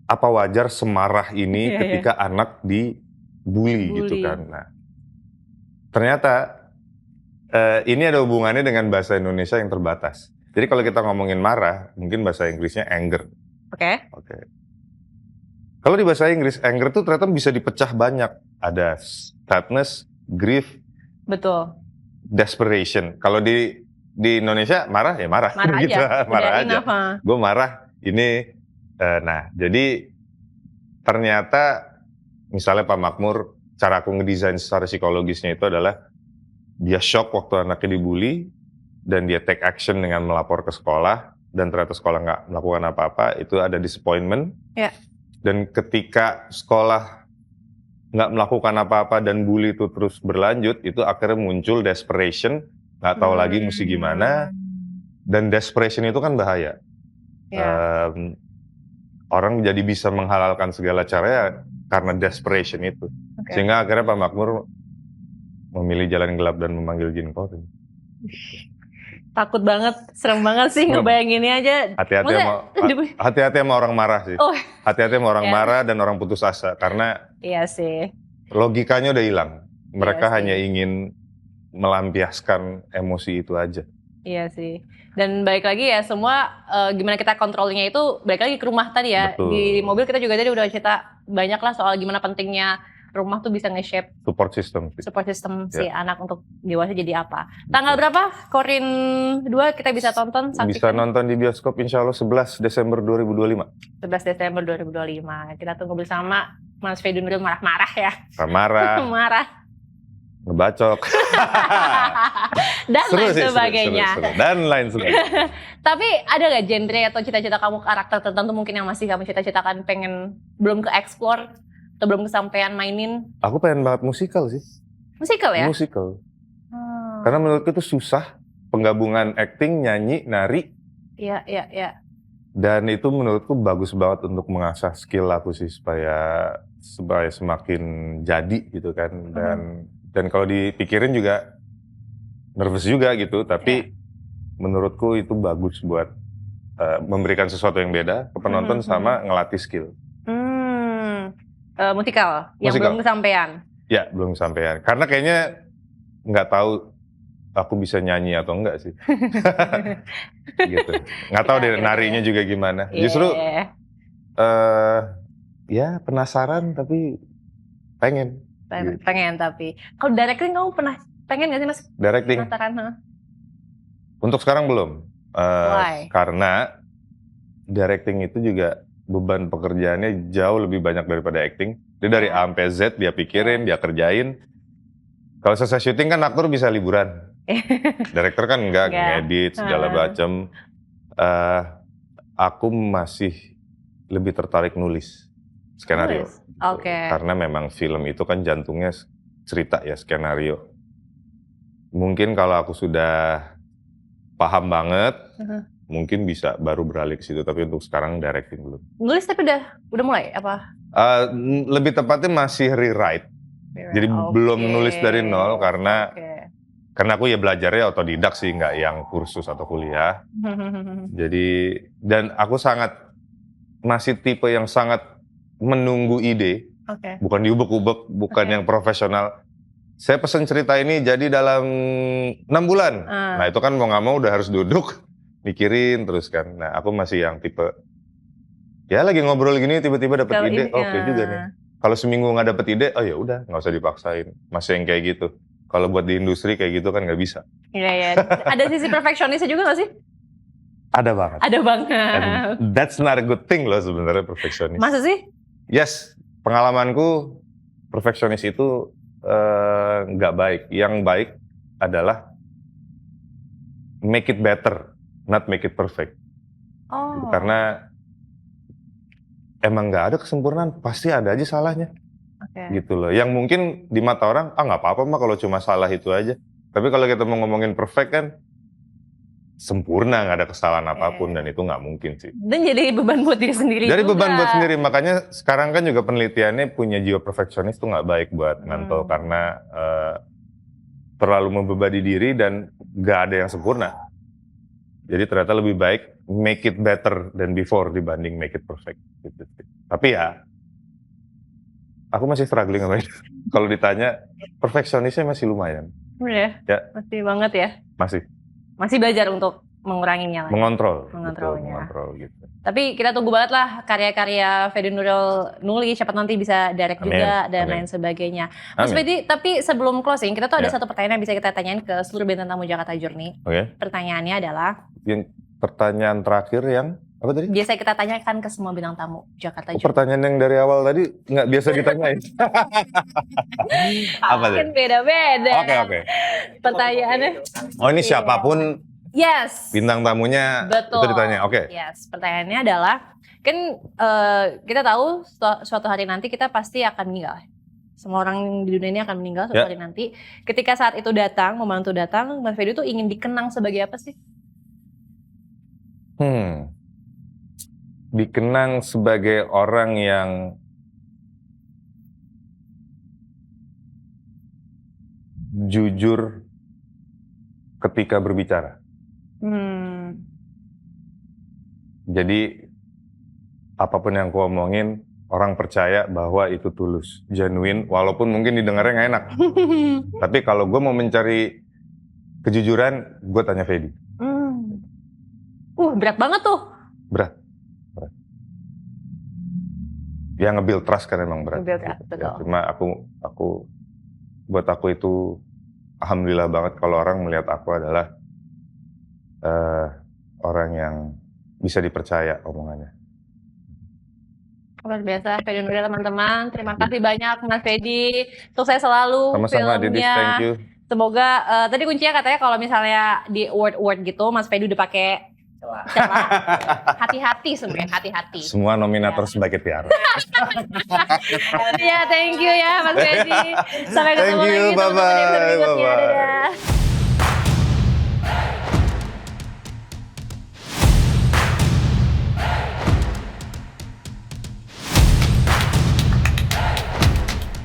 apa wajar semarah ini ketika anak dibully gitu kan. Nah, ternyata ini ada hubungannya dengan bahasa Indonesia yang terbatas. Jadi kalau kita ngomongin marah, mungkin bahasa Inggrisnya anger. Oke. Kalau di bahasa Inggris, anger tuh ternyata bisa dipecah banyak. Ada sadness, grief, Betul. desperation. Kalau di Indonesia marah ya marah. Marah gitu. aja. Marah Udah aja. Gue marah. Ini, nah jadi ternyata misalnya Pak Makmur, cara aku ngedesain secara psikologisnya itu adalah dia shock waktu anaknya dibully dan dia take action dengan melapor ke sekolah dan ternyata sekolah nggak melakukan apa-apa, itu ada disappointment. Ya. Dan ketika sekolah nggak melakukan apa-apa dan bully itu terus berlanjut, itu akhirnya muncul desperation, nggak tahu lagi mesti gimana. Dan desperation itu kan bahaya. Ya. Orang jadi bisa menghalalkan segala cara karena desperation itu. Sehingga akhirnya Pak Makmur memilih jalan gelap dan memanggil Jin Korin. Takut banget, serem banget sih ngebayanginnya aja. Hati-hati sama orang marah sih. Oh. Hati-hati sama orang marah dan orang putus asa karena Iya sih. logikanya udah hilang. Mereka Iya sih. hanya ingin melampiaskan emosi itu aja. Iya sih. Dan balik lagi ya semua gimana kita kontrolnya itu balik lagi ke rumah tadi ya. Betul. Di mobil kita juga tadi udah cerita banyak lah soal gimana pentingnya rumah tuh bisa nge-shape Support system. support system si anak untuk dewasa jadi apa. Tanggal berapa Korin 2 kita bisa tonton? Bisa nonton di bioskop insya Allah 11 Desember 2025. 11 Desember 2025. Kita tunggu bersama Mas Fedi Nuril marah-marah ya. Marah. Marah. ngebacok. Dan lain Seru. sebagainya. Dan lain sebagainya. Tapi ada gak genre atau cita-cita kamu karakter tertentu mungkin yang masih kamu cita-citakan pengen belum ke explore atau belum kesampaian mainin? Aku pengen banget musikal sih. Musikal ya? Musikal. Karena menurutku itu susah. Penggabungan acting, nyanyi, nari. Iya. Dan itu menurutku bagus banget untuk mengasah skill aku sih supaya semakin jadi gitu kan. Dan kalau dipikirin juga nervous juga gitu, tapi menurutku itu bagus buat memberikan sesuatu yang beda ke penonton sama ngelatih skill. Musikal yang belum kesampaian. Ya, belum kesampaian. Karena kayaknya nggak tahu aku bisa nyanyi atau enggak sih. Gitu. Nggak tahu deh narinya juga gimana. Justru ya penasaran tapi pengen. Pengen tapi. Kalau directing kamu pernah pengen nggak sih Mas? Directing. Penasaran? Untuk sekarang belum. Why? Karena directing itu juga beban pekerjaannya jauh lebih banyak daripada acting. Dia dari A sampai Z dia pikirin, dia kerjain. Kalau selesai syuting kan aktor bisa liburan. Director kan enggak, ngedit segala macam. Aku masih lebih tertarik nulis skenario. Oke. Karena memang film itu kan jantungnya cerita ya, skenario. Mungkin kalau aku sudah paham banget, mungkin bisa baru beralih ke situ. Tapi untuk sekarang directing belum. Nulis tapi udah mulai apa? Lebih tepatnya masih rewrite. Jadi belum nulis dari nol karena aku ya belajarnya otodidak sih, nggak yang kursus atau kuliah. Jadi dan aku masih tipe yang sangat menunggu ide, bukan diubek-ubek, bukan yang profesional. Saya pesen cerita ini jadi dalam 6 bulan. Nah itu kan mau nggak mau udah harus duduk mikirin terus kan. Nah aku masih yang tipe ya lagi ngobrol gini tiba-tiba dapet ide, oke juga nih. Kalau seminggu nggak dapet ide, oh ya udah nggak usah dipaksain. Masih yang kayak gitu. Kalau buat di industri kayak gitu kan nggak bisa. Iya. Ada sisi perfeksionisnya juga nggak sih? Ada banget. Ada banget. And that's not a good thing loh sebenarnya perfeksionis. Masa sih? Yes, pengalamanku perfeksionis itu nggak baik. Yang baik adalah make it better, not make it perfect. Karena emang nggak ada kesempurnaan, pasti ada aja salahnya. Gitu loh. Yang mungkin di mata orang, nggak apa-apa mah kalau cuma salah itu aja. Tapi kalau kita mau ngomongin perfect kan, sempurna, nggak ada kesalahan apapun, dan itu nggak mungkin sih. Dan jadi beban buat diri sendiri Jadi juga. beban buat sendiri, makanya sekarang kan juga penelitiannya punya jiwa perfeksionis itu nggak baik buat mental, karena terlalu membebani diri dan nggak ada yang sempurna. Jadi ternyata lebih baik make it better than before dibanding make it perfect. Gitu. Tapi ya, aku masih struggling sama itu. Kalau ditanya, perfeksionisnya masih lumayan. Ya? Masih banget ya? Masih belajar untuk menguranginya lah. Mengontrolnya. Gitu. Tapi kita tunggu banget lah karya-karya Fedy Nuril nulis, siapa nanti bisa direct juga dan lain sebagainya. Mas Fedy, tapi sebelum closing, kita tuh ada satu pertanyaan yang bisa kita tanyain ke seluruh bintang tamu Jakarta Journey. Pertanyaannya adalah... Yang pertanyaan terakhir yang, apa tadi? Biasa kita tanyakan ke semua bintang tamu Jakarta Journey. Pertanyaan yang dari awal tadi nggak biasa ditanyain. Apa tadi? Mungkin beda-beda. Oke. Pertanyaannya. Oh ini siapapun bintang tamunya itu ditanya. Oke. Yes, pertanyaannya adalah kan kita tahu suatu hari nanti kita pasti akan meninggal. Semua orang di dunia ini akan meninggal suatu hari nanti. Ketika saat itu datang, momentum datang, Mas Fedy itu ingin dikenang sebagai apa sih? Dikenang sebagai orang yang jujur ketika berbicara. Jadi apapun yang aku omongin, orang percaya bahwa itu tulus, genuine, walaupun mungkin didengarnya nggak enak. Tapi kalau gue mau mencari kejujuran, gue tanya Fedy. Berat banget tuh. Berat. Ya nge-build trust kan emang berat. Betul. Cuma buat aku itu alhamdulillah banget kalau orang melihat aku adalah orang yang bisa dipercaya omongannya. Luar biasa, Fedi Nuril teman-teman. Terima kasih banyak Mas Fedi. Sukses selalu Sama-sama Didis, filmnya. thank you. Semoga tadi kuncinya katanya kalau misalnya di award gitu Mas Fedi udah pakai celah. Hati-hati sebenarnya, hati-hati. Semua nominator sebagai tiara. Ya, thank you ya Mas Fedi. Sampai ketemu Thank you, lagi teman-teman di episode bye-bye, berikutnya. bye-bye. Dadah.